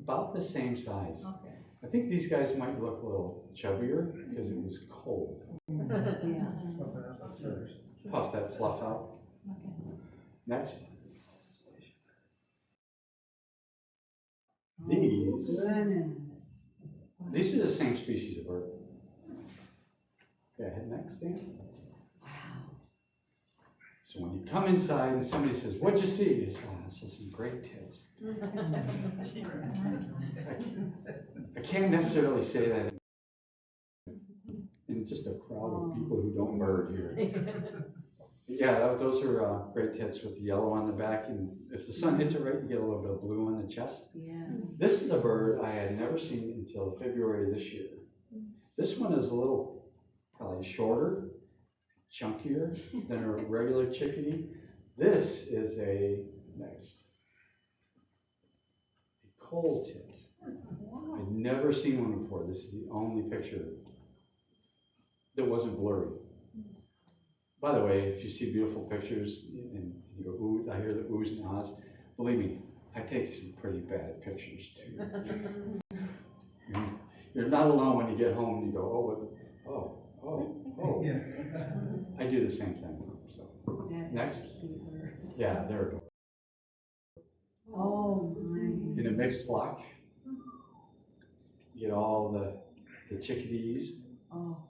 About the same size.
Okay.
I think these guys might look a little chubbier because it was cold.
Yeah.
Puff that fluff out.
Okay.
Next.
Oh,
These
goodness.
are the same species of bird. Yeah, head next, Dan.
Wow.
So when you come inside and somebody says, what'd you see? You say, oh, this is some great tits. I can't necessarily say that in just a crowd of people who don't bird here. Yeah, those are great tits with the yellow on the back, and if the sun hits it right, you get a little bit of blue on the chest.
Yes.
This is a bird I had never seen until February this year. This one is a little, probably shorter, chunkier than a regular chickadee. This is a coal tit. I'd never seen one before. This is the only picture that wasn't blurry. By the way, if you see beautiful pictures and you go, ooh, I hear the oohs and ahs, believe me, I take some pretty bad pictures too. You're not alone when you get home and you go, oh. I do the same thing. So next. Yeah, there we go.
Oh my.
In a mixed flock, you get all the chickadees.
Oh.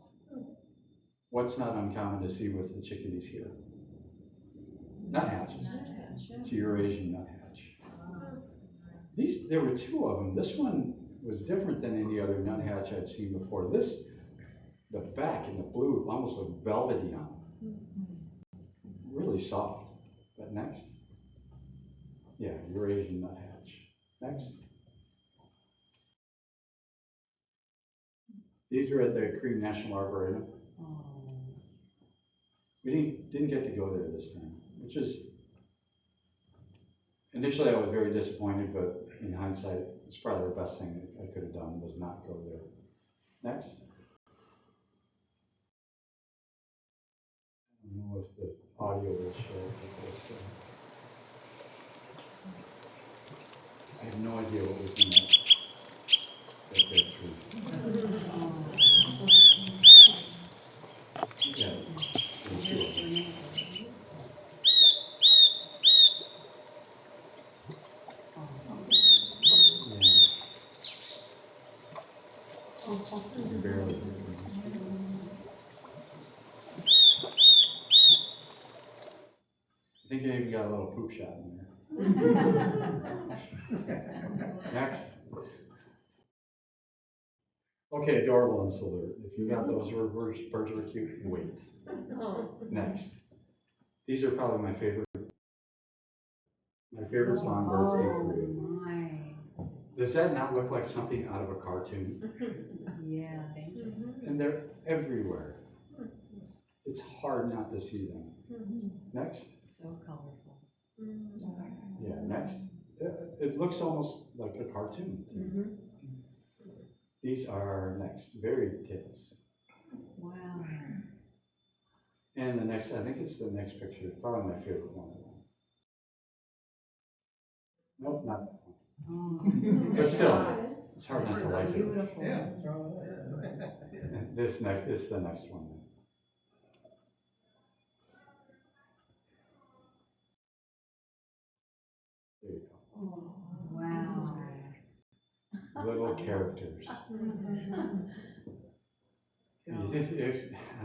What's not uncommon to see with the chickadees here? Nuthatches. It's a Eurasian nuthatch. There were two of them. This one was different than any other nuthatch I'd seen before. The back and the blue almost looked velvety on them. Really soft. But next. Yeah, Eurasian nuthatch. Next. These are at the Korean National Arboretum.
Oh.
We didn't get to go there this time, which is, initially I was very disappointed, but in hindsight, it's probably the best thing that I could have done was not go there. Next. I don't know if the audio will show with this. I have no idea what was in that big tree. Yeah, pretty sure. Barely. I think I even got a little poop shot in there. Next. Okay, adorable and alert. If you got those birds were cute, wait. Next. These are probably my favorite songbirds in Korea.
Oh my.
Does that not look like something out of a cartoon?
Yes.
And they're everywhere. It's hard not to see them. Next.
So colorful.
Yeah, next. It looks almost like a cartoon. These are next, very tits.
Wow.
And the next, I think it's the next picture, probably my favorite one. Nope, not that one.
Oh.
But still, it's hard not to like it.
Beautiful.
Yeah.
And this is the next one. little characters. I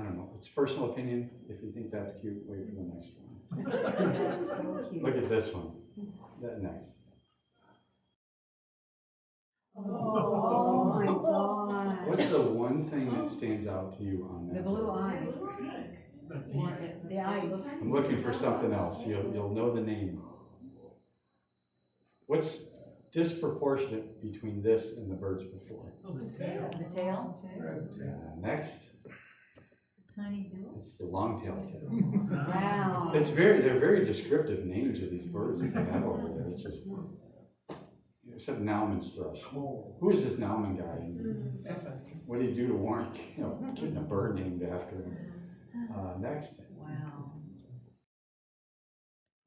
don't know, it's personal opinion. If you think that's cute, wait for the next one.
That's so cute.
Look at this one, that next.
Oh my God.
What's the one thing that stands out to you on
The
that?
blue eyes. Or the eye looks.
I'm looking for something else. You'll know the name. What's disproportionate between this and the birds before?
Oh, the tail.
The tail?
Next,
Tiny bill.
it's the long-tailed tail.
Wow.
They're very descriptive names of these birds that they have over there. It's just, except Nauman's thrush. Who is this Nauman guy? What did he do to warrant, getting a bird named after him? Next.
Wow.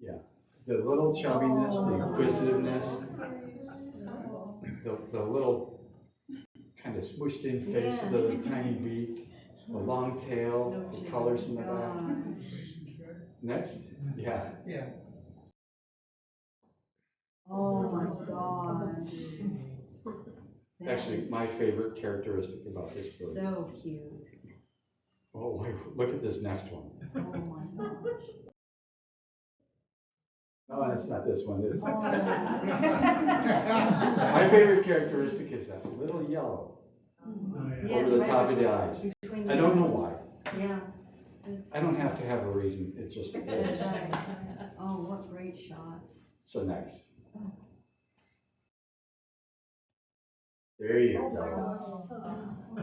Yeah, the little chubbiness, the inquisitiveness, the little kind of smushed in face with the tiny beak, the long tail, the colors in the back. Next, yeah.
Yeah.
Oh my gosh. That
Actually,
is
my favorite characteristic about this bird.
so cute.
Oh, look at this next one.
Oh my gosh.
No, that's not this one. It's
Oh.
my favorite characteristic is that little yellow
Yes,
over the
right
top of the eyes.
between
I don't know why.
Yeah.
I don't have to have a reason. It just is.
Oh, what great shots.
So next. There you go.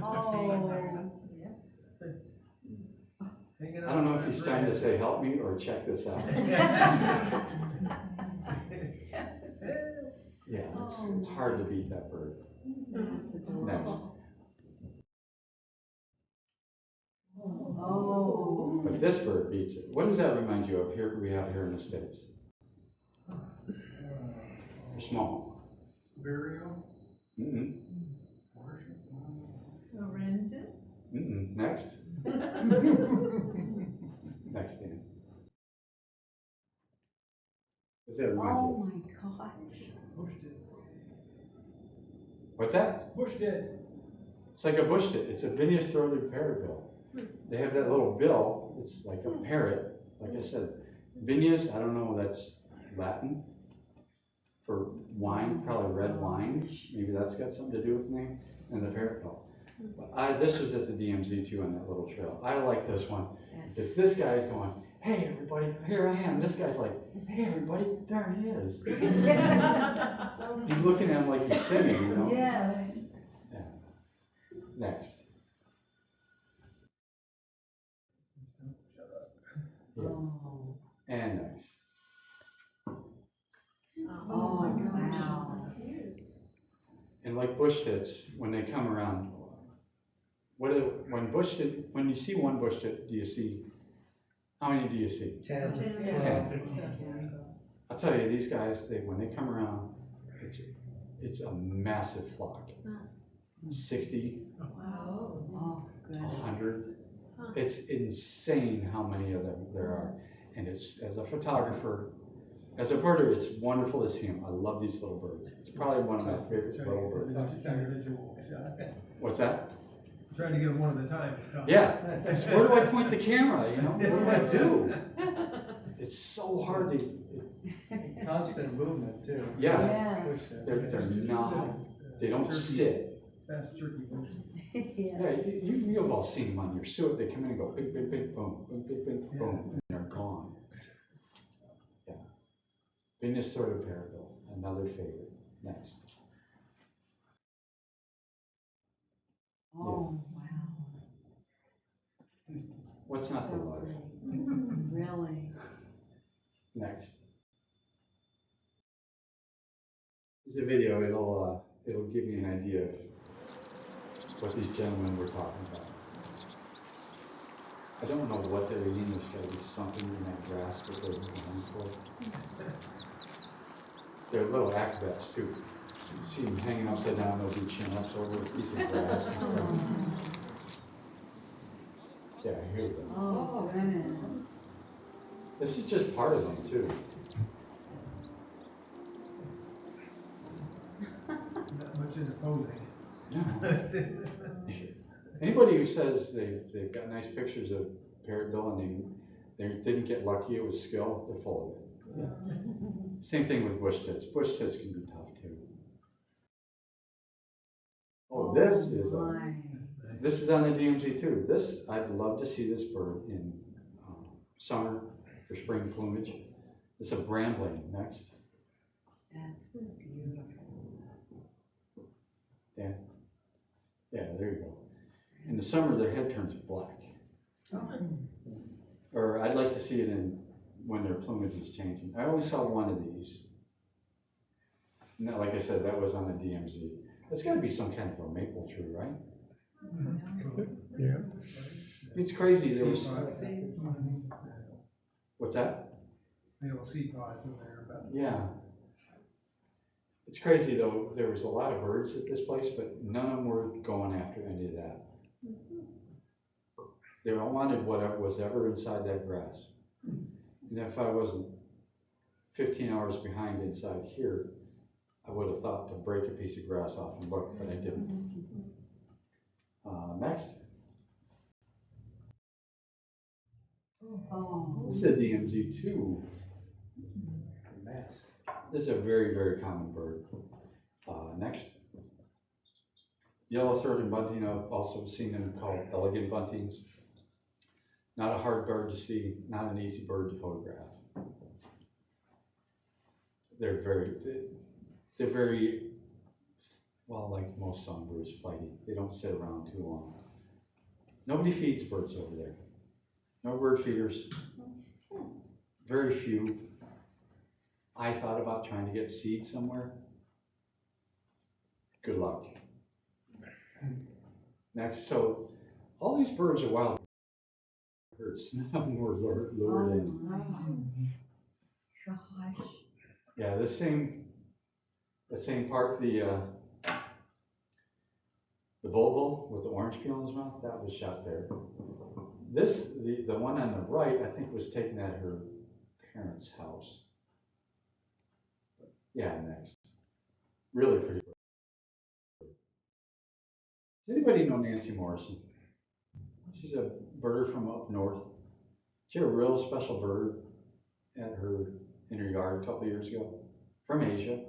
Oh.
I don't know if he's trying to say help me or check this out. Yeah, it's hard to beat that bird. Next.
Oh.
But this bird beats it. What does that remind you of here we have here in the States? They're small.
Burial.
Mm-mm.
A wren.
Mm-mm. Next. Next, Dan. What's that remind you
Oh
of?
my gosh.
Bush tit.
What's that?
Bush tit.
It's like a bush tit. It's a vinous throated parrotbill. They have that little bill. It's like a parrot. Like I said, vinous, I don't know, that's Latin for wine, probably red wine. Maybe that's got something to do with the name. And the parrotbill. But this was at the DMZ too on that little trail. I like this one. If this guy's going, hey everybody, here I am. This guy's like, hey everybody, there he is. He's looking at him like he's singing, you know?
Yes.
Yeah. Next. Yeah.
Oh.
And next.
Oh, wow.
And like bush tits, when they come around, when you see one bush tit, do you see, how many do you see?
10.
10. I'll tell you, these guys, when they come around, it's a massive flock. 60,
Oh, good.
100. It's insane how many of them there are. And it's, as a photographer, as a birder, it's wonderful to see them. I love these little birds. It's probably one of my favorite little birds.
Individual shots.
What's that?
Trying to get them one at a time. It's tough.
Yeah. Where do I point the camera, you know? What do I do? It's so hard to,
Constant movement too.
yeah.
Push that.
They're not, they don't sit.
Fast jerky motion.
Yeah,
Yes.
you've all seen them on your suit. They come in and go big, big, big, boom, big, big, big, boom, and they're gone. Yeah. Venus sort of parrotbill, another favorite. Next.
Oh, wow.
What's not to
So
love?
great. Really?
Next. There's a video. It'll give you an idea of what these gentlemen were talking about. I don't know what they're eating. There's got to be something in that grass that they're going for. They're little acrobats too. You see them hanging upside down. They'll do chin-ups over a piece of grass and stuff. Yeah, here we go.
Oh, goodness.
This is just part of them too.
Not much into posing.
Anybody who says they've got nice pictures of parrotbill and they didn't get lucky, it was skill, they're full of it. Same thing with bush tits. Bush tits can be tough too. Oh, this is on the DMZ too. I'd love to see this bird in summer or spring plumage. It's a brambling next.
That's beautiful.
Yeah, there you go. In the summer, their head turns black. Or I'd like to see it when their plumage is changing. I only saw one of these. No, like I said, that was on the DMZ. It's got to be some kind of a maple tree, right?
Yeah.
It's crazy. There was. What's that?
Little seed pods in there, but.
Yeah. It's crazy though. There was a lot of birds at this place, but none of them were going after any of that. They all wanted whatever was ever inside that grass. And if I wasn't 15 hours behind inside here, I would have thought to break a piece of grass off and look, but I didn't. Next.
Oh.
This is a DMZ2. This is a very, very common bird. Next. Yellow-throated bunting, I've also seen them called elegant buntings. Not a hard bird to see, not an easy bird to photograph. They're very, well, like most songbirds, flighty. They don't sit around too long. Nobody feeds birds over there. No bird feeders. Very few. I thought about trying to get seed somewhere. Good luck. Next, so all these birds are wild birds. None of them were lured in.
Gosh.
Yeah, the same park, the bulbul with the orange peel in his mouth, that was shot there. The one on the right, I think was taken at her parents' house. Yeah, next. Really pretty bird. Does anybody know Nancy Morrison? She's a birder from up north. She had a real special bird in her yard a couple of years ago from Asia.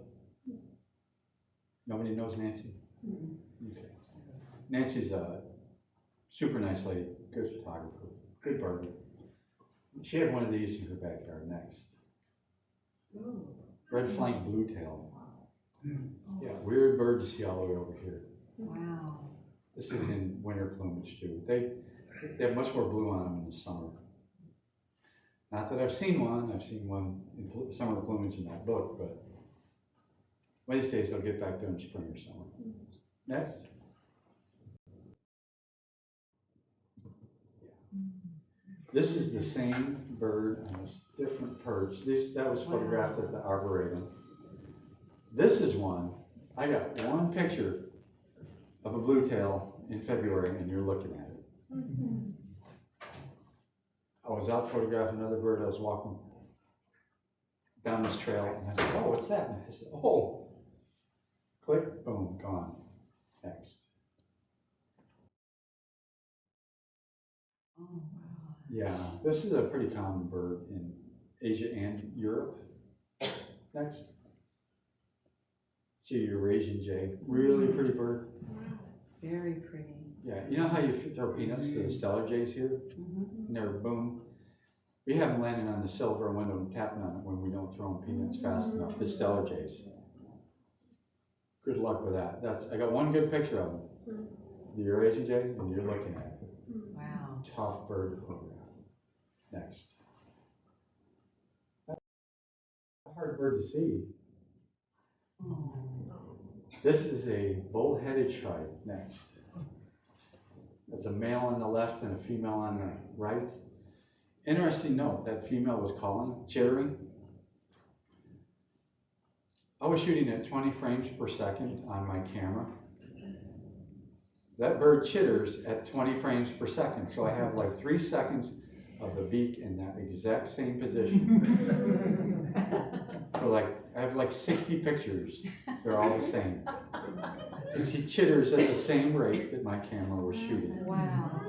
Nobody knows Nancy? Okay. Nancy's a super nice lady, good photographer, good birder. She had one of these in her backyard next. Red flanked bluetail. Yeah, weird bird to see all the way over here.
Wow.
This is in winter plumage too. They have much more blue on them in the summer. Not that I've seen one in summer plumage in that book, but one of these days they'll get back there in spring or summer. Next. This is the same bird on a different perch. That was photographed at the Arboretum. This is one. I got one picture of a bluetail in February, and you're looking at it. I was out photographing another bird. I was walking down this trail, and I said, "Oh, what's that?" And I said, "Oh." Click, boom, gone. Next.
Oh, wow.
Yeah, this is a pretty common bird in Asia and Europe. Next. See, Eurasian jay, really pretty bird.
Very pretty.
Yeah, you know how you throw peanuts to the stellar jays here? And they're boom. We have them landing on the silver window and tapping on it when we don't throw them peanuts fast enough. The stellar jays. Good luck with that. I got one good picture of them. The Eurasian jay, and you're looking at it.
Wow.
Tough bird to photograph. Next. That's a hard bird to see.
Oh.
This is a bull-headed shrike. Next. That's a male on the left and a female on the right. Interesting note, that female was calling, chittering. I was shooting at 20 frames per second on my camera. That bird chitters at 20 frames per second, so I have like 3 seconds of the beak in that exact same position. So I have like 60 pictures. They're all the same. Because he chitters at the same rate that my camera was shooting.
Wow.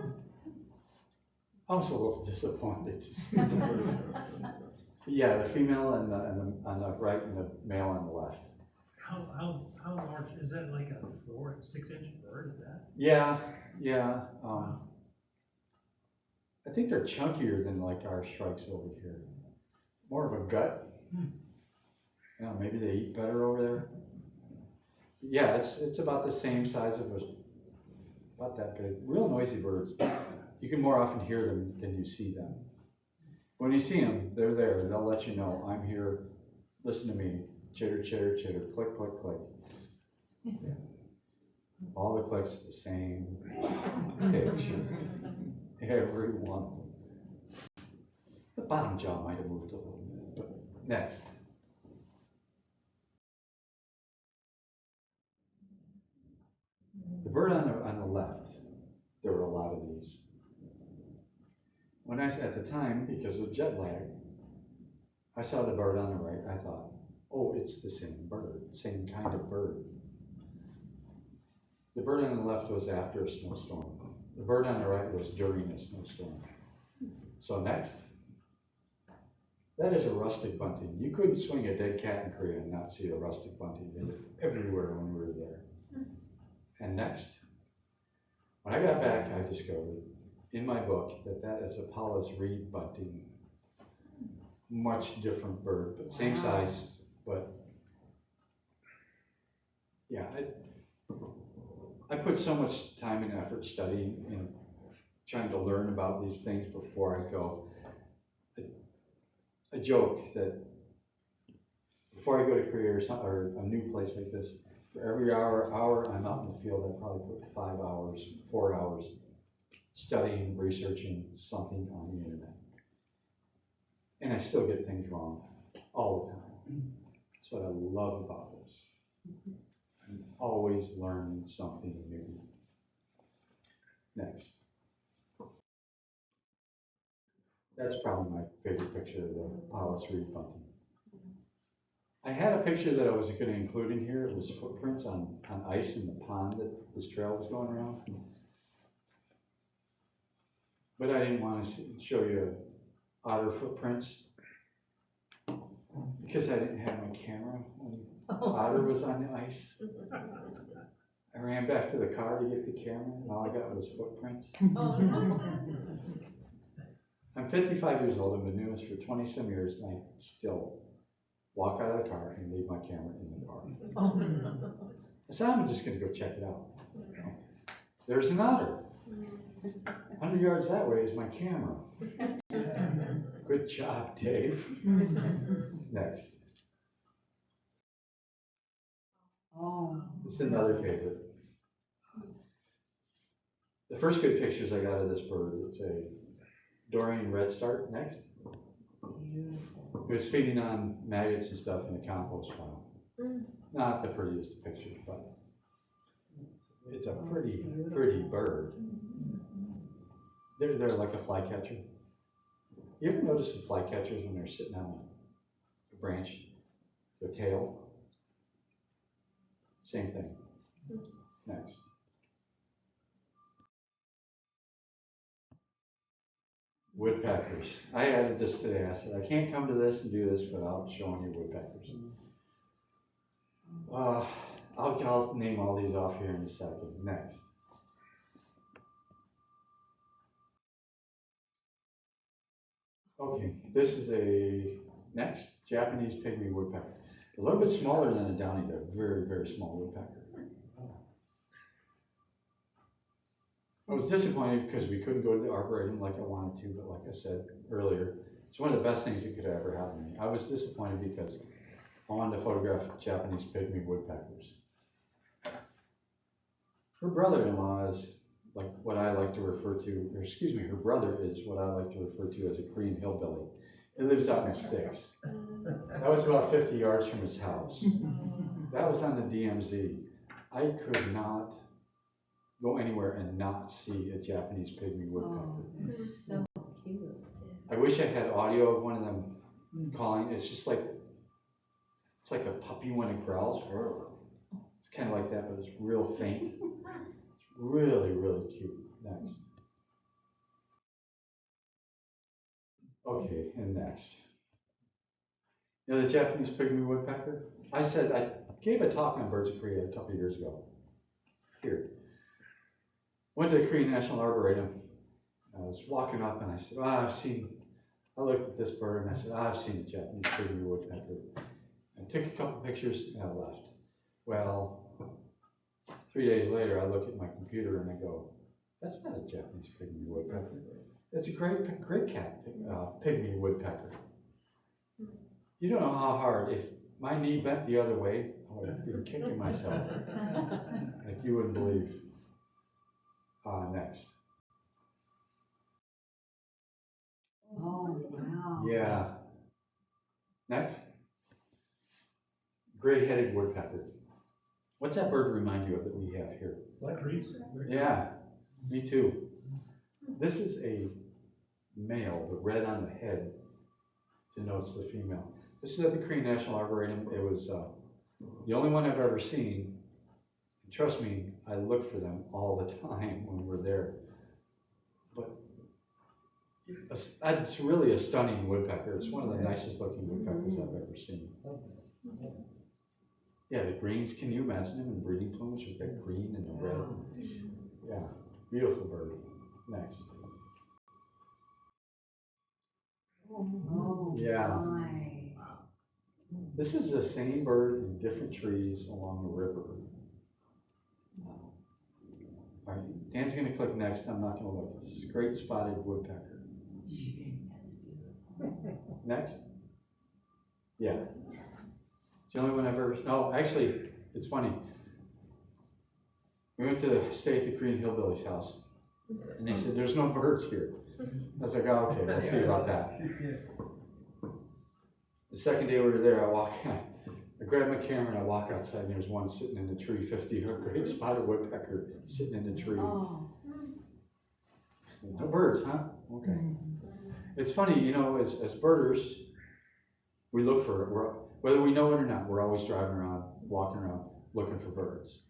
I was a little disappointed to see the birds. Yeah, the female on the right and the male on the left.
How large, is that like a 6-inch bird, is that?
Yeah, yeah. I think they're chunkier than like our shrikes over here. More of a gut. Yeah, maybe they eat better over there. Yeah, it's about the same size of about that big. Real noisy birds. You can more often hear them than you see them. When you see them, they're there. They'll let you know, I'm here. Listen to me. Chitter, chitter, chitter. Click, click, click. All the clicks the same picture. Every one of them. The bottom jaw might have moved a little bit, but next. The bird on the left, there were a lot of these. When at the time, because of jet lag, I saw the bird on the right, I thought, oh, it's the same bird, same kind of bird. The bird on the left was after a snowstorm. The bird on the right was during a snowstorm. So next, that is a rustic bunting. You couldn't swing a dead cat in Korea and not see a rustic bunting. They were everywhere when we were there. And next, when I got back, I discovered in my book that is a Paulus Reed bunting. Much different bird, but same size, but yeah, I put so much time and effort studying and trying to learn about these things before I go. I joke that before I go to Korea or a new place like this, for every hour I'm out in the field, I probably put 5 hours, 4 hours studying, researching something on the internet. And I still get things wrong all the time. That's what I love about this. I'm always learning something new. Next. That's probably my favorite picture of the Paulus Reed bunting. I had a picture that I was going to include in here. It was footprints on ice in the pond that this trail was going around. But I didn't want to show you otter footprints because I didn't have my camera when the otter was on the ice. I ran back to the car to get the camera, and all I got was footprints. I'm 55 years old. I've been doing this for 20 some years, and I still walk out of the car and leave my camera in the car. I said, I'm just going to go check it out. There's an otter. 100 yards that way is my camera. Good job, Dave. Next.
Oh.
It's another favorite. The first good pictures I got of this bird, it's a Dorian redstart. Next. It was feeding on maggots and stuff in a compost pile. Not the prettiest pictures, but it's a pretty bird. They're like a flycatcher. You ever notice the flycatchers when they're sitting on a branch, the tail? Same thing. Next. Woodpeckers. I added this today. I said, I can't come to this and do this without showing you woodpeckers. I'll name all these off here in a second. Next. Okay, this is a next Japanese pygmy woodpecker. A little bit smaller than a downy. They're very, very small woodpecker. I was disappointed because we couldn't go to the arboretum like I wanted to, but like I said earlier, it's one of the best things that could ever happen to me. I was disappointed because I wanted to photograph Japanese pygmy woodpeckers. Her brother-in-law is like what I like to refer to, or excuse me, her brother is what I like to refer to as a Korean hillbilly. He lives out in the sticks. That was about 50 yards from his house. That was on the DMZ. I could not go anywhere and not see a Japanese pygmy woodpecker.
Oh, so cute.
I wish I had audio of one of them calling. It's just like, it's like a puppy when it growls. It's kind of like that, but it's real faint. It's really, really cute. Next. Okay, and next. You know the Japanese pygmy woodpecker? I gave a talk on birds of Korea a couple of years ago. Here. Went to the Korean National Arboretum. I was walking up and I said, I looked at this bird and I said, I've seen the Japanese pygmy woodpecker. I took a couple pictures and I left. Well, 3 days later, I look at my computer and I go, that's not a Japanese pygmy woodpecker. It's a great cat pygmy woodpecker. You don't know how hard, if my knee bent the other way, I would have been kicking myself. Like you wouldn't believe. Next.
Oh, wow.
Yeah. Next. Gray-headed woodpecker. What's that bird remind you of that we have here?
Black trees?
Yeah, me too. This is a male. The red on the head denotes the female. This is at the Korean National Arboretum. It was the only one I've ever seen. And trust me, I look for them all the time when we're there. But it's really a stunning woodpecker. It's one of the nicest looking woodpeckers I've ever seen. Yeah, the greens, can you imagine them in breeding plumage with that green and the red? Yeah, beautiful bird. Next.
Oh,
Yeah.
my.
This is the same bird in different trees along the river. All right, Dan's going to click next. I'm not going to look. This is a great spotted woodpecker. Next. Yeah. It's the only one I've ever. No, actually, it's funny. We went to stay at the Korean Hillbilly's house, and they said, "There's no birds here." I was like, "Oh, okay, we'll see about that." The second day we were there, I grabbed my camera and I walk outside, and there's one sitting in the tree, 50, a great spotted woodpecker sitting in the tree.
Oh.
No birds, huh? Okay. It's funny, you know, as birders, we look for it. Whether we know it or not, we're always driving around, walking around, looking for birds.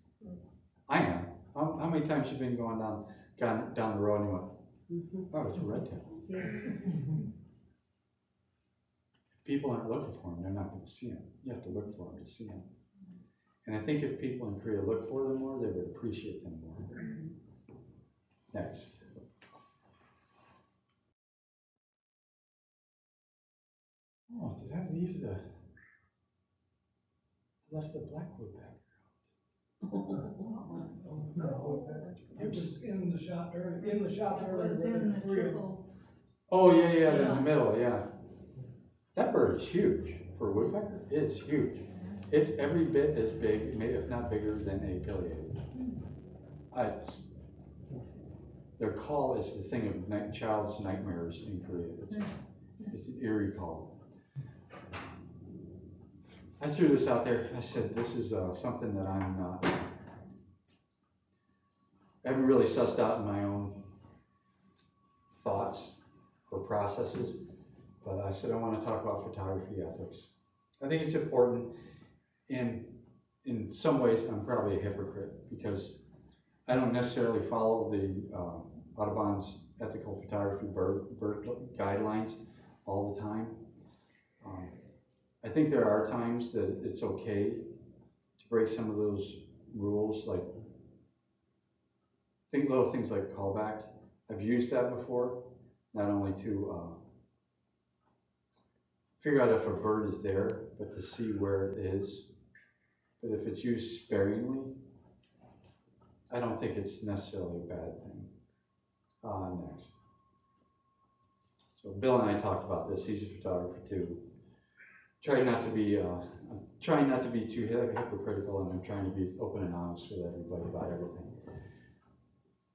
I am. How many times have you been going down the road and you went, oh, it's a red tail.
Yes.
If people aren't looking for them, they're not going to see them. You have to look for them to see them. And I think if people in Korea look for them more, they would appreciate them more. Next. Oh, did I leave the? I left the black woodpecker.
It was in the shop earlier,
It was in the triple.
Oh, yeah, in the middle, yeah. That bird is huge for a woodpecker. It's huge. It's every bit as big, maybe if not bigger, than a pileated. Their call is the thing of child's nightmares in Korea. It's an eerie call. I threw this out there. I said, this is something that I haven't really sussed out in my own thoughts or processes, but I said I want to talk about photography ethics. I think it's important, and in some ways I'm probably a hypocrite because I don't necessarily follow the Audubon's ethical photography bird guidelines all the time. I think there are times that it's okay to break some of those rules, like little things like callback. I've used that before, not only to figure out if a bird is there, but to see where it is. But if it's used sparingly, I don't think it's necessarily a bad thing. Next. So Bill and I talked about this. He's a photographer too. I'm trying not to be too hypocritical, and I'm trying to be open and honest with everybody about everything.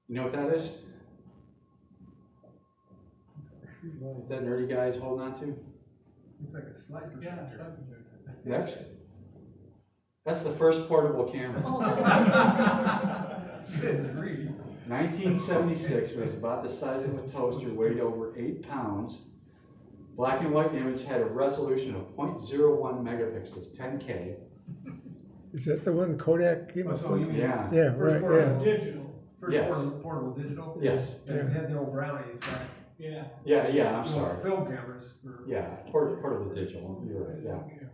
You know what that is? That nerdy guy is holding on to?
It's like a slide projector.
Yeah, slide projector.
Next. That's the first portable camera.
Good grief.
1976, it was about the size of a toaster, weighed over 8 pounds. Black and white image, had a resolution of 0.01 megapixels, 10K.
Is that the one Kodak came
Oh,
up
so you
with?
mean
Yeah.
Yeah,
first
right,
portable
yeah.
Digital,
First
Yes.
portable digital?
Yes.
Yeah, we had the old brownies, but.
yeah.
Yeah, I'm
the old
sorry.
Film cameras.
Yeah, portable digital, you're right, yeah.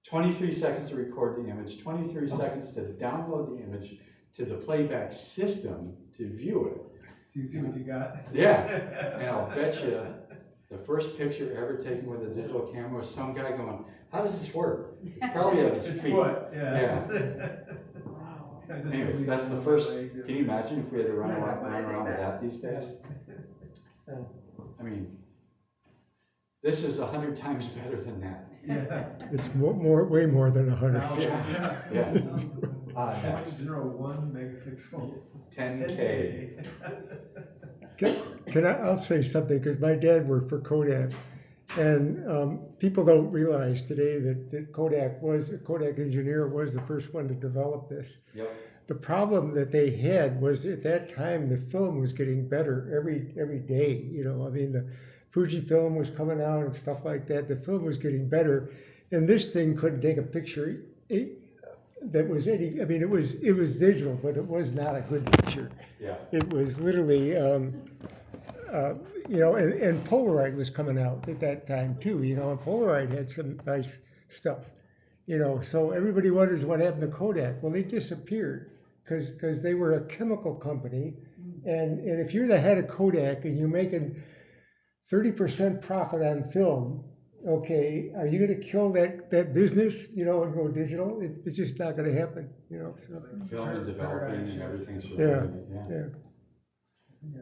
23 seconds to record the image, 23 seconds to download the image to the playback system to view it.
Do you see what you got?
Yeah, and I'll bet you the first picture ever taken with a digital camera was some guy going, how does this work? It's probably of his
It's
feet.
foot, yeah.
Wow.
Anyways, that's the first, can you imagine if we had to run around with that these days? I mean, this is 100 times better than that.
Yeah.
It's way more than 100.
Yeah. Next.
0.01 megapixels.
10K.
I'll say something, because my dad worked for Kodak, and people don't realize today that Kodak engineer was the first one to develop this.
Yep.
The problem that they had was at that time the film was getting better every day. You know, I mean the Fujifilm was coming out and stuff like that. The film was getting better, and this thing couldn't take a picture that was any. I mean, it was digital, but it was not a good picture.
Yeah.
It was literally, you know, and Polaroid was coming out at that time too. You know, and Polaroid had some nice stuff. You know, so everybody wonders what happened to Kodak. Well, they disappeared because they were a chemical company, and if you're the head of Kodak and you're making 30% profit on film, okay, are you going to kill that business, you know, and go digital? It's just not going to happen, you know. So
Film and developing and everything's
yeah,
related,
yeah.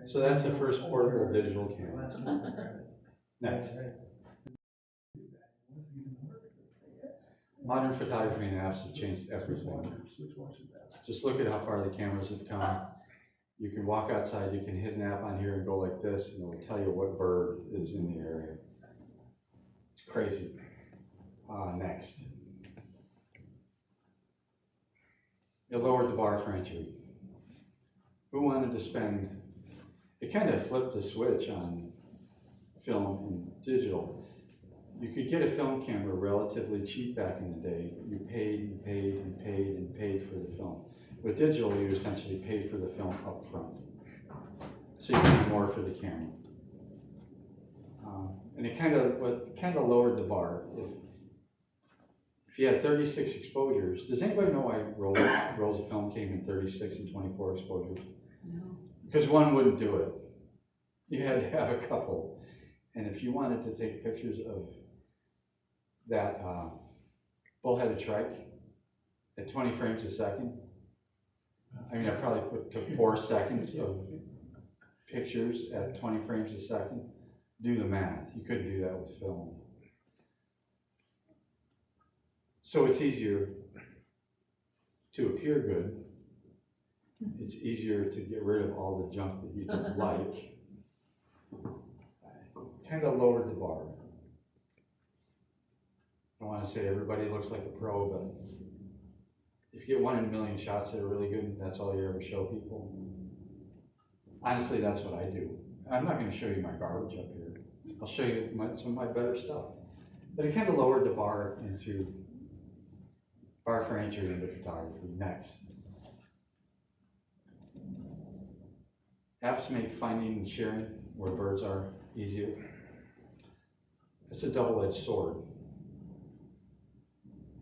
So that's the first portable digital camera. Next. Modern photography and apps have changed everything. Just look at how far the cameras have come. You can walk outside, you can hit an app on here and go like this, and it will tell you what bird is in the area. It's crazy. Next. It lowered the bar for entry. Who wanted to spend, it kind of flipped the switch on film and digital. You could get a film camera relatively cheap back in the day. You paid and paid and paid and paid for the film. With digital, you essentially pay for the film up front. So you pay more for the camera. And it kind of lowered the bar. If you had 36 exposures, does anybody know why rolls of film came in 36 and 24 exposures?
No.
Because one wouldn't do it. You had to have a couple. And if you wanted to take pictures of that bullheaded shrike at 20 frames a second, I mean, I probably took 4 seconds of pictures at 20 frames a second. Do the math. You couldn't do that with film. So it's easier to appear good. It's easier to get rid of all the junk that you don't like. Kind of lowered the bar. I want to say everybody looks like a pro, but if you get 1 in a million shots that are really good, and that's all you ever show people. Honestly, that's what I do. I'm not going to show you my garbage up here. I'll show you some of my better stuff. But it kind of lowered the bar for entry into photography. Next. Apps make finding and sharing where birds are easier. It's a double-edged sword.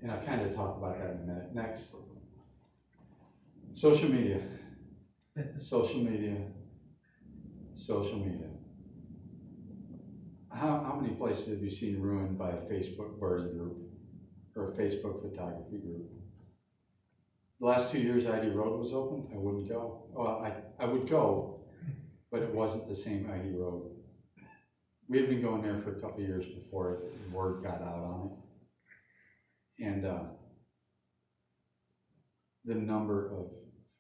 And I'll kind of talk about that in a minute. Next. Social media. Social media. Social media. How many places have you seen ruined by a Facebook birding group or a Facebook photography group? The last 2 years ID Road was open, I wouldn't go. Well, I would go, but it wasn't the same ID Road. We had been going there for a couple of years before word got out on it. And the number of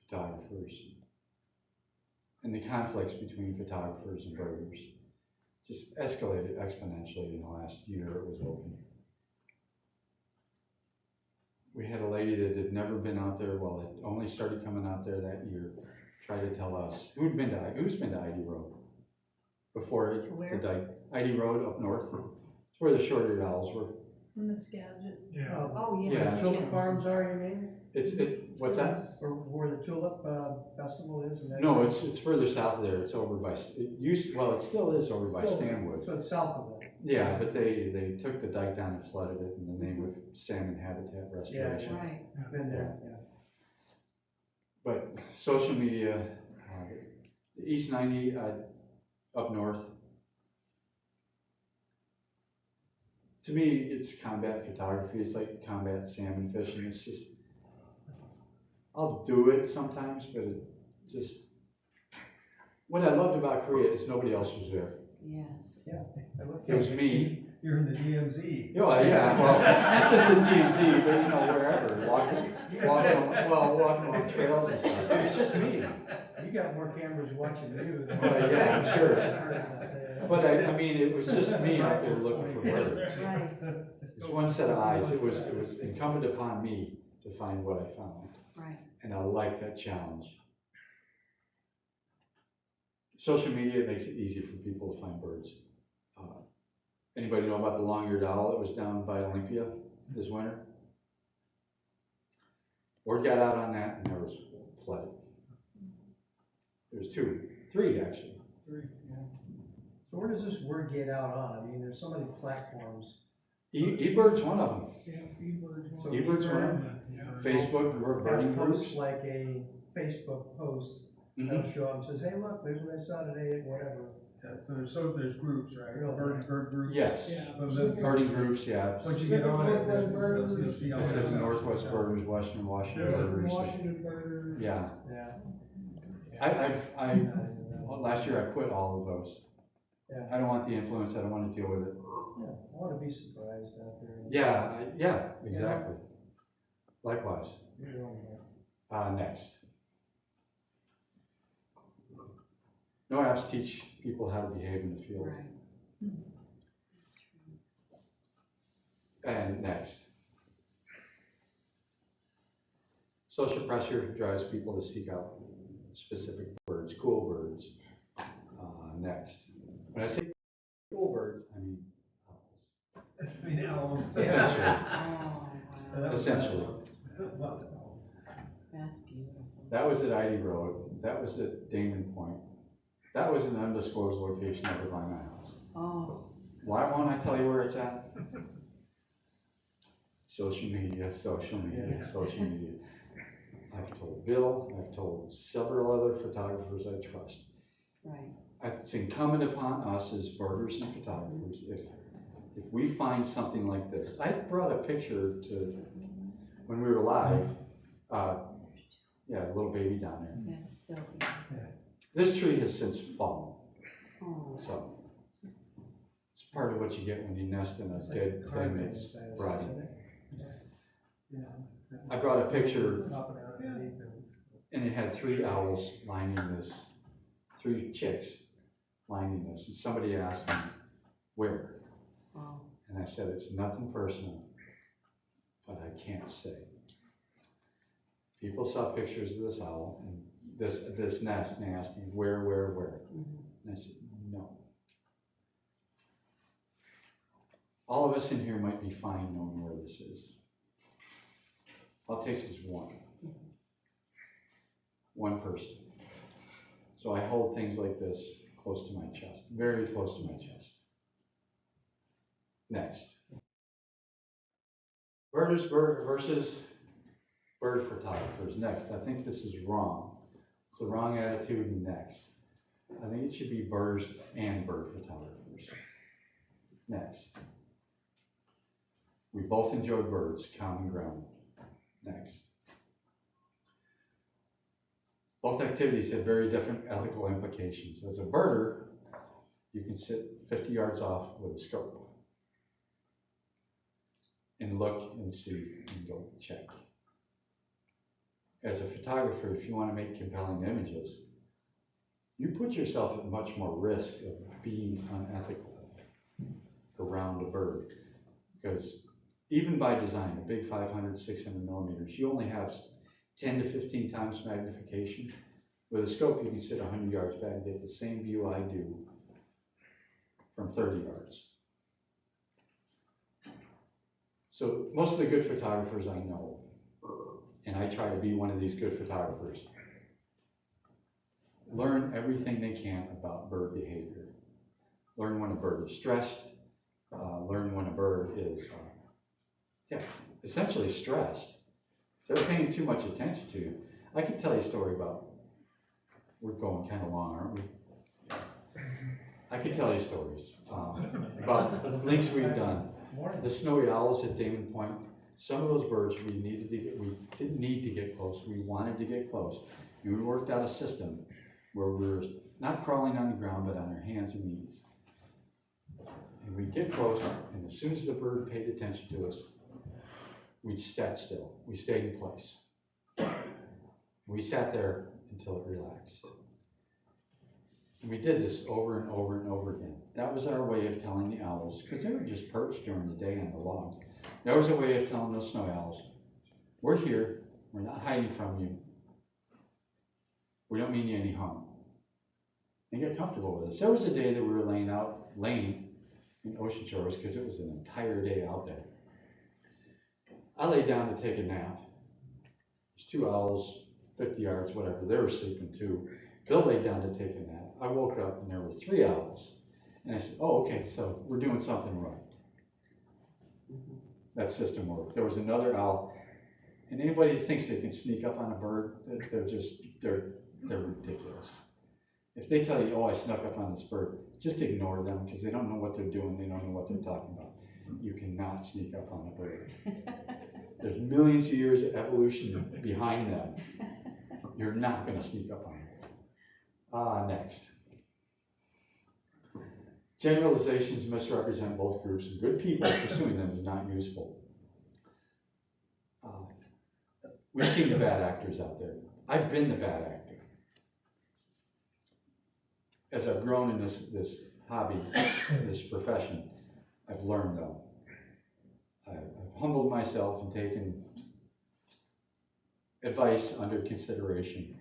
photographers and the conflicts between photographers and birders just escalated exponentially in the last year it was open. We had a lady that had never been out there, well, it only started coming out there that year, try to tell us, who's been to ID Road? Before it,
To where?
ID Road up north. It's where the short-eared owls were.
in the Skagit.
Yeah.
Oh,
Yeah.
yeah.
Where Tulip Farms are, you mean?
What's that?
Or where the Tulip, Festival is? And that-
No, it's further south there, it's over by, it still is over by
Still-
Stanwood.
So it's south of that.
Yeah, but they took the dike down and flooded it in the name of salmon habitat restoration.
Right.
Been there, yeah.
But social media, East 90, up north. To me, it's combat photography. It's like combat salmon fishing. It's just, I'll do it sometimes, but it just, what I loved about Korea is nobody else was there.
Yes.
It was me.
You're in the DMZ.
Oh, yeah, well, not just in DMZ, but you know, wherever, walking along trails and stuff. It was just me.
You got more cameras watching you than.
Well, yeah, I'm sure.
sure.
But I mean, it was just me out there looking for birds.
Right.
It's one set of eyes. It was incumbent upon me to find what I found.
Right.
And I like that challenge. Social media makes it easy for people to find birds. Anybody know about the long-eared owl that was down by Olympia this winter? Word got out on that and there was flooding. There was three actually.
Yeah. So where does this word get out on? I mean, there's so many platforms.
eBird's one of them.
Yeah, eBird's one.
eBird's one of them. Facebook, we're birding
Posts
groups.
like a Facebook post,
Mhm.
that'll show up, says, hey, look, there's what I saw today, whatever.
There's groups, right?
Really?
Bird groups.
Yes. Birding groups, yeah.
Once you get on it,
Northwest Birders.
you'll see all
It says
that.
Northwest Birders, Western Washington
Yeah.
Birders.
Washington Birders.
Yeah.
Yeah.
Well, last year I quit all of those.
Yeah.
I don't want the influence, I don't want to deal with it.
Yeah, I wanna be surprised out there.
Yeah, exactly. Likewise.
You're the only one.
Next. No apps teach people how to behave in the field.
Right.
And next. Social pressure drives people to seek out specific birds, cool birds. Next. When I say cool birds, I mean owls.
owls.
Essentially.
Oh, wow.
Essentially.
That's beautiful.
That was at ID Road. That was at Damon Point. That was an undisclosed location over by my house.
Oh.
Why won't I tell you where it's at? Social media, social media,
Yeah.
social media. I've told Bill, I've told several other photographers I trust.
Right.
It's incumbent upon us as birders and photographers, if we find something like this. I brought a picture to, when we were live, yeah, a little baby down there.
That's so beautiful.
This tree has since fallen,
Oh.
so it's part of what you get when you nest in a
It's
dead
like
thing
carving
that's
inside of
rotting.
something, isn't it?
I brought a picture
Popping out underneath it.
and it had 3 owls lining this, 3 chicks lining this, and somebody asked me, where?
Oh.
And I said, it's nothing personal, but I can't say. People saw pictures of this owl and this nest, and they asked me, where?
Mhm.
And I said, no. All of us in here might be fine knowing where this is. All it takes is one person. So I hold things like this close to my chest, very close to my chest. Next. Birders versus bird photographers. Next. I think this is wrong. It's the wrong attitude. Next. I think it should be birders and bird photographers. Next. We both enjoy birds, common ground. Next. Both activities have very different ethical implications. As a birder, you can sit 50 yards off with a scope and look and see and go check. As a photographer, if you want to make compelling images, you put yourself at much more risk of being unethical around a bird. Because even by design, a big 500, 600 millimeters, you only have 10 to 15 times magnification. With a scope, you can sit 100 yards back and get the same view I do from 30 yards. So most of the good photographers I know, and I try to be one of these good photographers, learn everything they can about bird behavior. Learn when a bird is stressed, learn when a bird is essentially stressed. So they're paying too much attention to you. I could tell you a story about, we're going kind of long, aren't we? I could tell you stories about links we've done. The snowy owls at Damon Point, some of those birds we didn't need to get close, we wanted to get close. And we worked out a system where we were not crawling on the ground, but on our hands and knees. And we'd get close, and as soon as the bird paid attention to us, we'd sat still. We stayed in place. We sat there until it relaxed. And we did this over and over and over again. That was our way of telling the owls, because they were just perched during the day on the logs. That was a way of telling those snow owls, we're here, we're not hiding from you. We don't mean you any harm. And get comfortable with us. There was a day that we were laying in Ocean Shores, because it was an entire day out there. I laid down to take a nap. There's 2 owls, 50 yards, whatever, they were sleeping too. Bill laid down to take a nap. I woke up and there were 3 owls. And I said, oh, okay, so we're doing something right. That system worked. There was another owl, and anybody who thinks they can sneak up on a bird, they're ridiculous. If they tell you, oh, I snuck up on this bird, just ignore them, because they don't know what they're doing, they don't know what they're talking about. You cannot sneak up on a bird. There's millions of years of evolution behind them. You're not going to sneak up on them. Next. Generalizations misrepresent both groups, and good people pursuing them is not useful. We've seen the bad actors out there. I've been the bad actor. As I've grown in this hobby, this profession, I've learned though. I've humbled myself and taken advice under consideration.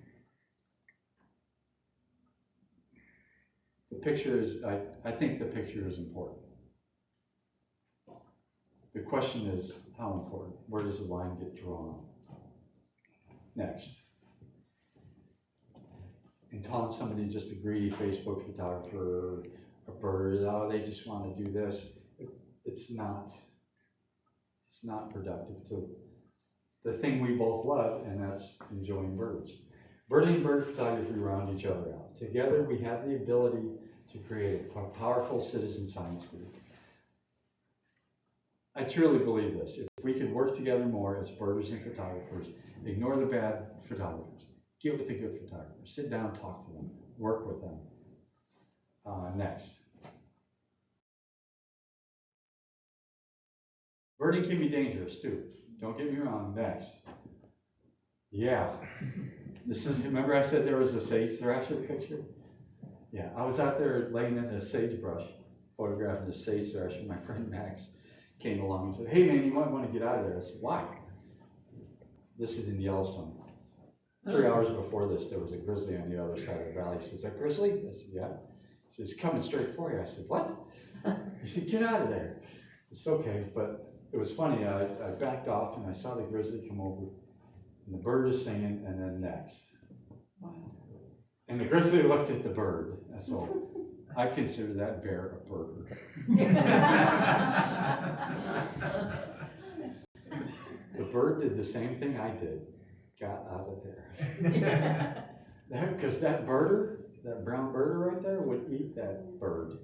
The picture is, I think the picture is important. The question is, how important? Where does the line get drawn? Next. And calling somebody just a greedy Facebook photographer, a bird, oh, they just want to do this. It's not productive to the thing we both love, and that's enjoying birds. Birding and bird photography round each other out. Together we have the ability to create a powerful citizen science group. I truly believe this. If we could work together more as birders and photographers, ignore the bad photographers, get with the good photographers, sit down, talk to them, work with them. Next. Birding can be dangerous too. Don't get me wrong. Next. Yeah. Remember I said there was a sage thrasher picture? Yeah, I was out there laying in the sagebrush, photographing the sage thrasher. My friend Max came along and said, hey man, you might want to get out of there. I said, why? This is in Yellowstone. 3 hours before this, there was a grizzly on the other side of the valley. He says, is that grizzly? I said, yeah. He says, coming straight for you. I said, what? He said, get out of there. It's okay, but it was funny. I backed off and I saw the grizzly come over, and the bird is singing, and then next. Wow. And the grizzly looked at the bird. So I consider that bear a bird. The bird did the same thing I did. Got out of there. Because that birder, that brown birder right there, would eat that bird.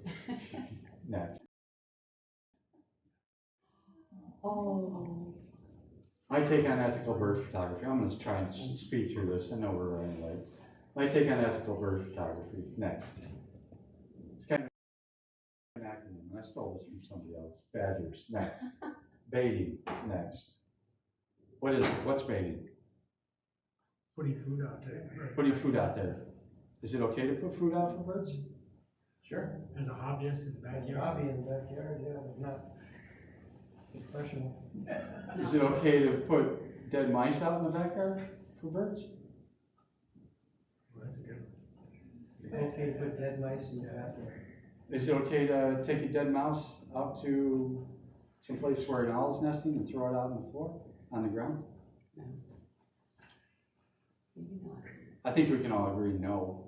Next.
Oh.
My take on ethical bird photography. I'm going to try and speed through this. I know we're running late. My take on ethical bird photography. Next. It's kind of an acronym, and I stole this from somebody else. Badgers. Next. Baiting. Next. What is it? What's baiting?
Putting food out there.
Putting food out there. Is it okay to put food out for birds?
Sure.
As a hobbyist in the
As a
backyard.
hobby in the backyard, yeah, but not professional.
Is it okay to put dead mice out in the backyard for birds?
Well, that's a good one.
Is it okay to put dead mice in the backyard?
Is it okay to take a dead mouse out to someplace where an owl's nesting and throw it out on the floor, on the ground?
Maybe not.
I think we can all agree, no.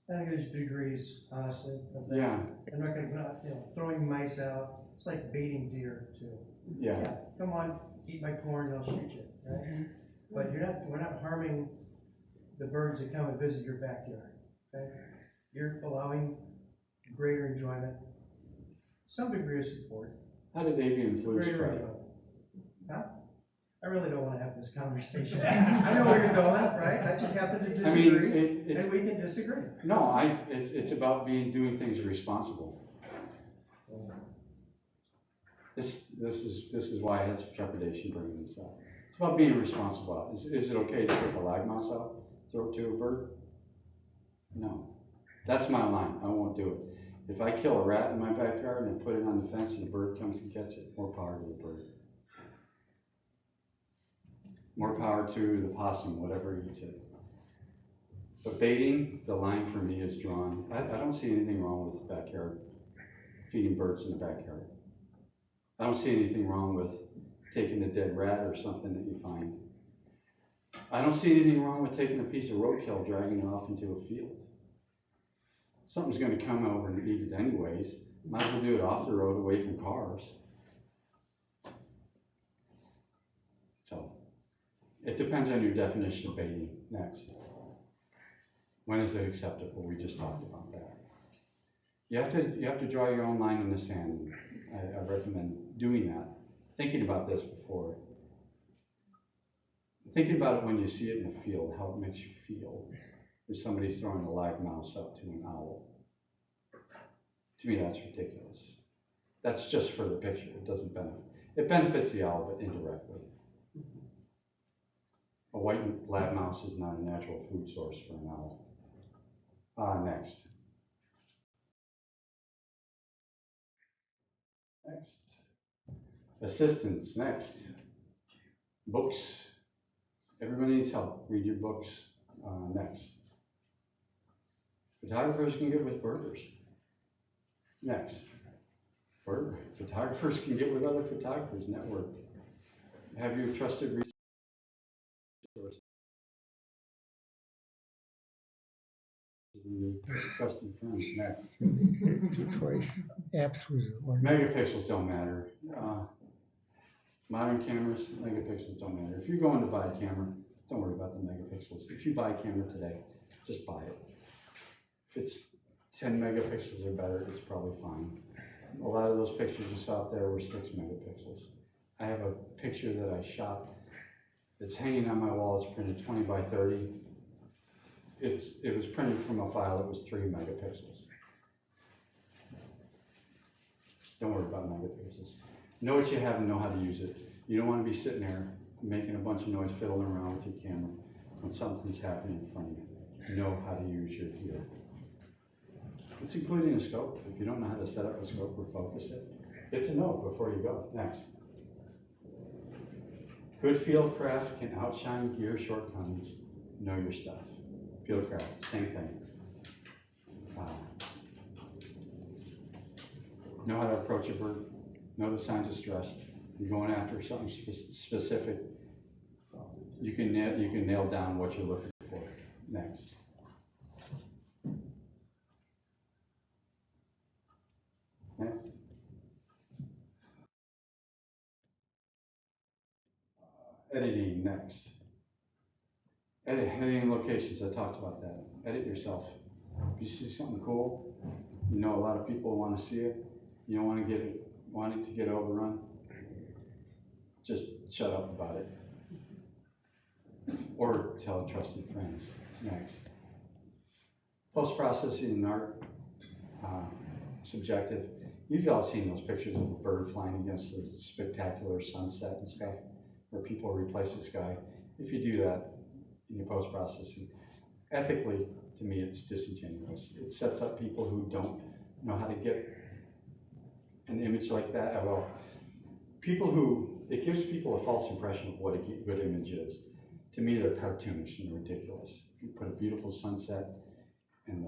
I think there's degrees, honestly, of that.
Yeah,
I'm not gonna, throwing mice out, it's like baiting deer too.
yeah,
Come on, eat my corn, I'll shoot you, right? But we're not harming the birds that come and visit your backyard, okay? You're allowing greater enjoyment, some degree of support.
how did avian flu
Greater
spread?
enjoyment. Huh? I really don't wanna have this conversation. I know where you're going, right? I just happen to
I mean,
disagree,
it's,
and we can disagree.
no, it's about doing things responsible. This is why I had some trepidation bringing this up. It's about being responsible. Is it okay to take a lag mouse out, throw it to a bird? No. That's my line. I won't do it. If I kill a rat in my backyard and I put it on the fence and the bird comes and gets it, more power to the bird. More power to the possum, whatever eats it. But baiting, the line for me is drawn. I don't see anything wrong with backyard, feeding birds in the backyard. I don't see anything wrong with taking a dead rat or something that you find. I don't see anything wrong with taking a piece of roadkill, dragging it off into a field. Something's gonna come over and eat it anyways. Might as well do it off the road, away from cars. So, it depends on your definition of baiting. Next. When is it acceptable? We just talked about that. You have to draw your own line in the sand. I recommend doing that. Thinking about this before. Thinking about it when you see it in the field, how it makes you feel. If somebody's throwing a live mouse up to an owl. To me, that's ridiculous. That's just for the picture. It doesn't benefit. It benefits the owl, but indirectly. A white lab mouse is not a natural food source for an owl. Next. Next. Assistance, next. Books. Everybody needs help. Read your books. Next. Photographers can get with birders. Next. Photographers can get with other photographers. Network. Have your trusted resources. Trusted friends. Next.
Twice. Apps was one.
Megapixels don't matter. Modern cameras, megapixels don't matter. If you're going to buy a camera, don't worry about the megapixels. If you buy a camera today, just buy it. If it's 10 megapixels or better, it's probably fine. A lot of those pictures you saw out there were 6 megapixels. I have a picture that I shot. It's hanging on my wall. It's printed 20 by 30. It was printed from a file that was 3 megapixels. Don't worry about megapixels. Know what you have and know how to use it. You don't want to be sitting there making a bunch of noise, fiddling around with your camera when something's happening in front of you. Know how to use your gear. It's including a scope. If you don't know how to set up a scope or focus it, get to know it before you go. Next. Good field craft can outshine gear shortcomings. Know your stuff. Field craft, same thing. Know how to approach a bird. Know the signs of stress. You're going after something specific. You can nail down what you're looking for. Next. Next. Editing. Next. Editing locations. I talked about that. Edit yourself. If you see something cool, you know a lot of people want to see it. You don't want it to get overrun. Just shut up about it. Or tell trusted friends. Next. Post-processing in art, subjective. You've all seen those pictures of a bird flying against the spectacular sunset and stuff, where people replace the sky. If you do that in your post-processing, ethically, to me, it's disingenuous. It sets up people who don't know how to get an image like that. Well, it gives people a false impression of what a good image is. To me, they're cartoonish and ridiculous. If you put a beautiful sunset and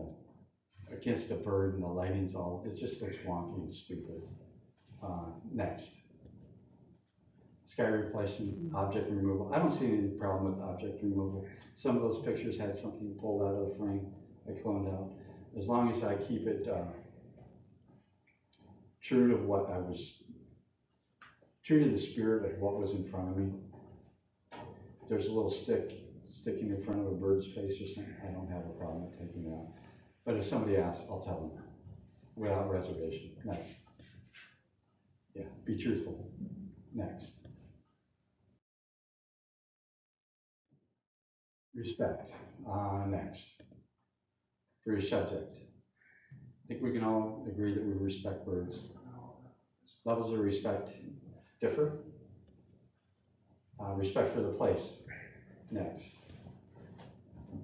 against a bird and the lighting's all, it just looks wonky and stupid. Next. Sky replacement, object removal. I don't see any problem with object removal. Some of those pictures had something pulled out of the frame, I cloned out. As long as I keep it true to what I was, true to the spirit of what was in front of me. If there's a little stick sticking in front of a bird's face or something, I don't have a problem with taking it out. But if somebody asks, I'll tell them without reservation. Next. Yeah, be truthful. Next. Respect. Next. For your subject. I think we can all agree that we respect birds. Levels of respect differ. Respect for the place. Next.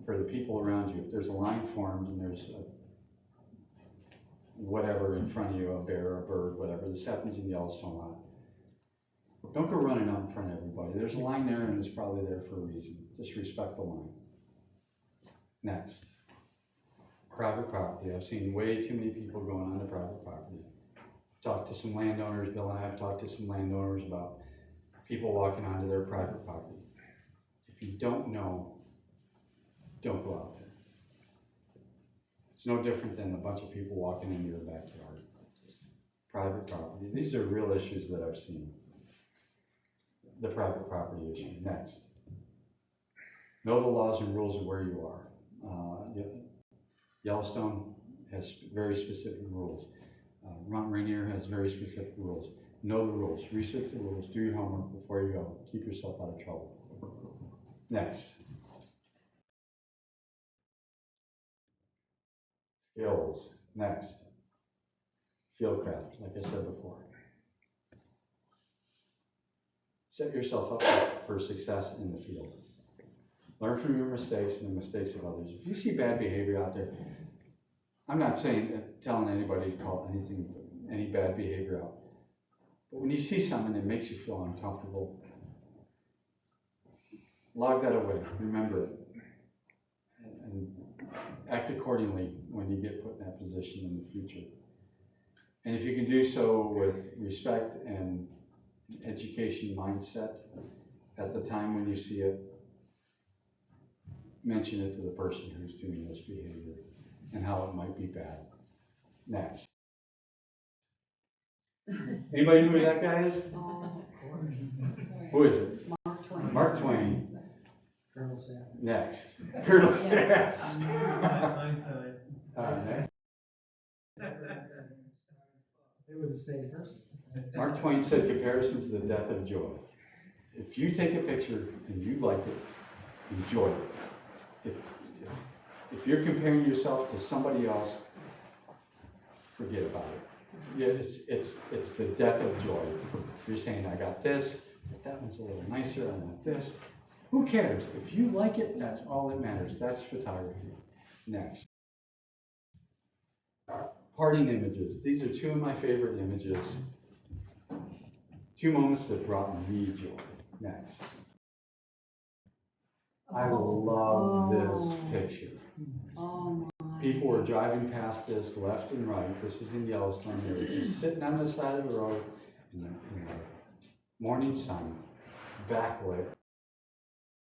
For the people around you. If there's a line formed and there's a whatever in front of you, a bear, a bird, whatever, this happens in Yellowstone a lot. Don't go running out in front of everybody. There's a line there and it's probably there for a reason. Just respect the line. Next. Private property. I've seen way too many people going on to private property. Talked to some landowners, Bill and I have talked to some landowners about people walking onto their private property. If you don't know, don't go out there. It's no different than a bunch of people walking into your backyard. Just private property. These are real issues that I've seen. The private property issue. Next. Know the laws and rules of where you are. Yellowstone has very specific rules. Mount Rainier has very specific rules. Know the rules. Research the rules. Do your homework before you go. Keep yourself out of trouble. Next. Skills. Next. Fieldcraft, like I said before. Set yourself up for success in the field. Learn from your mistakes and the mistakes of others. If you see bad behavior out there, I'm not telling anybody to call any bad behavior out. But when you see something that makes you feel uncomfortable, log that away. Remember it. And act accordingly when you get put in that position in the future. And if you can do so with respect and education mindset, at the time when you see it, mention it to the person who's doing this behavior and how it might be bad. Next. Anybody know who that guy is?
Oh,
Who is it?
Mark Twain.
Mark Twain.
Colonel Sam.
Next. Colonel Sam.
Hindsight.
Next.
They were the same person.
Mark Twain said comparison's the death of joy. If you take a picture and you like it, enjoy it. If you're comparing yourself to somebody else, forget about it. Yeah, it's the death of joy. If you're saying, I got this, but that one's a little nicer, I want this. Who cares? If you like it, that's all that matters. That's photography. Next. Parting images. These are two of my favorite images. Two moments that brought me joy. Next. I love this picture.
Oh my.
People were driving past this left and right. This is in Yellowstone. They were just sitting on the side of the road in the morning sun, backlit.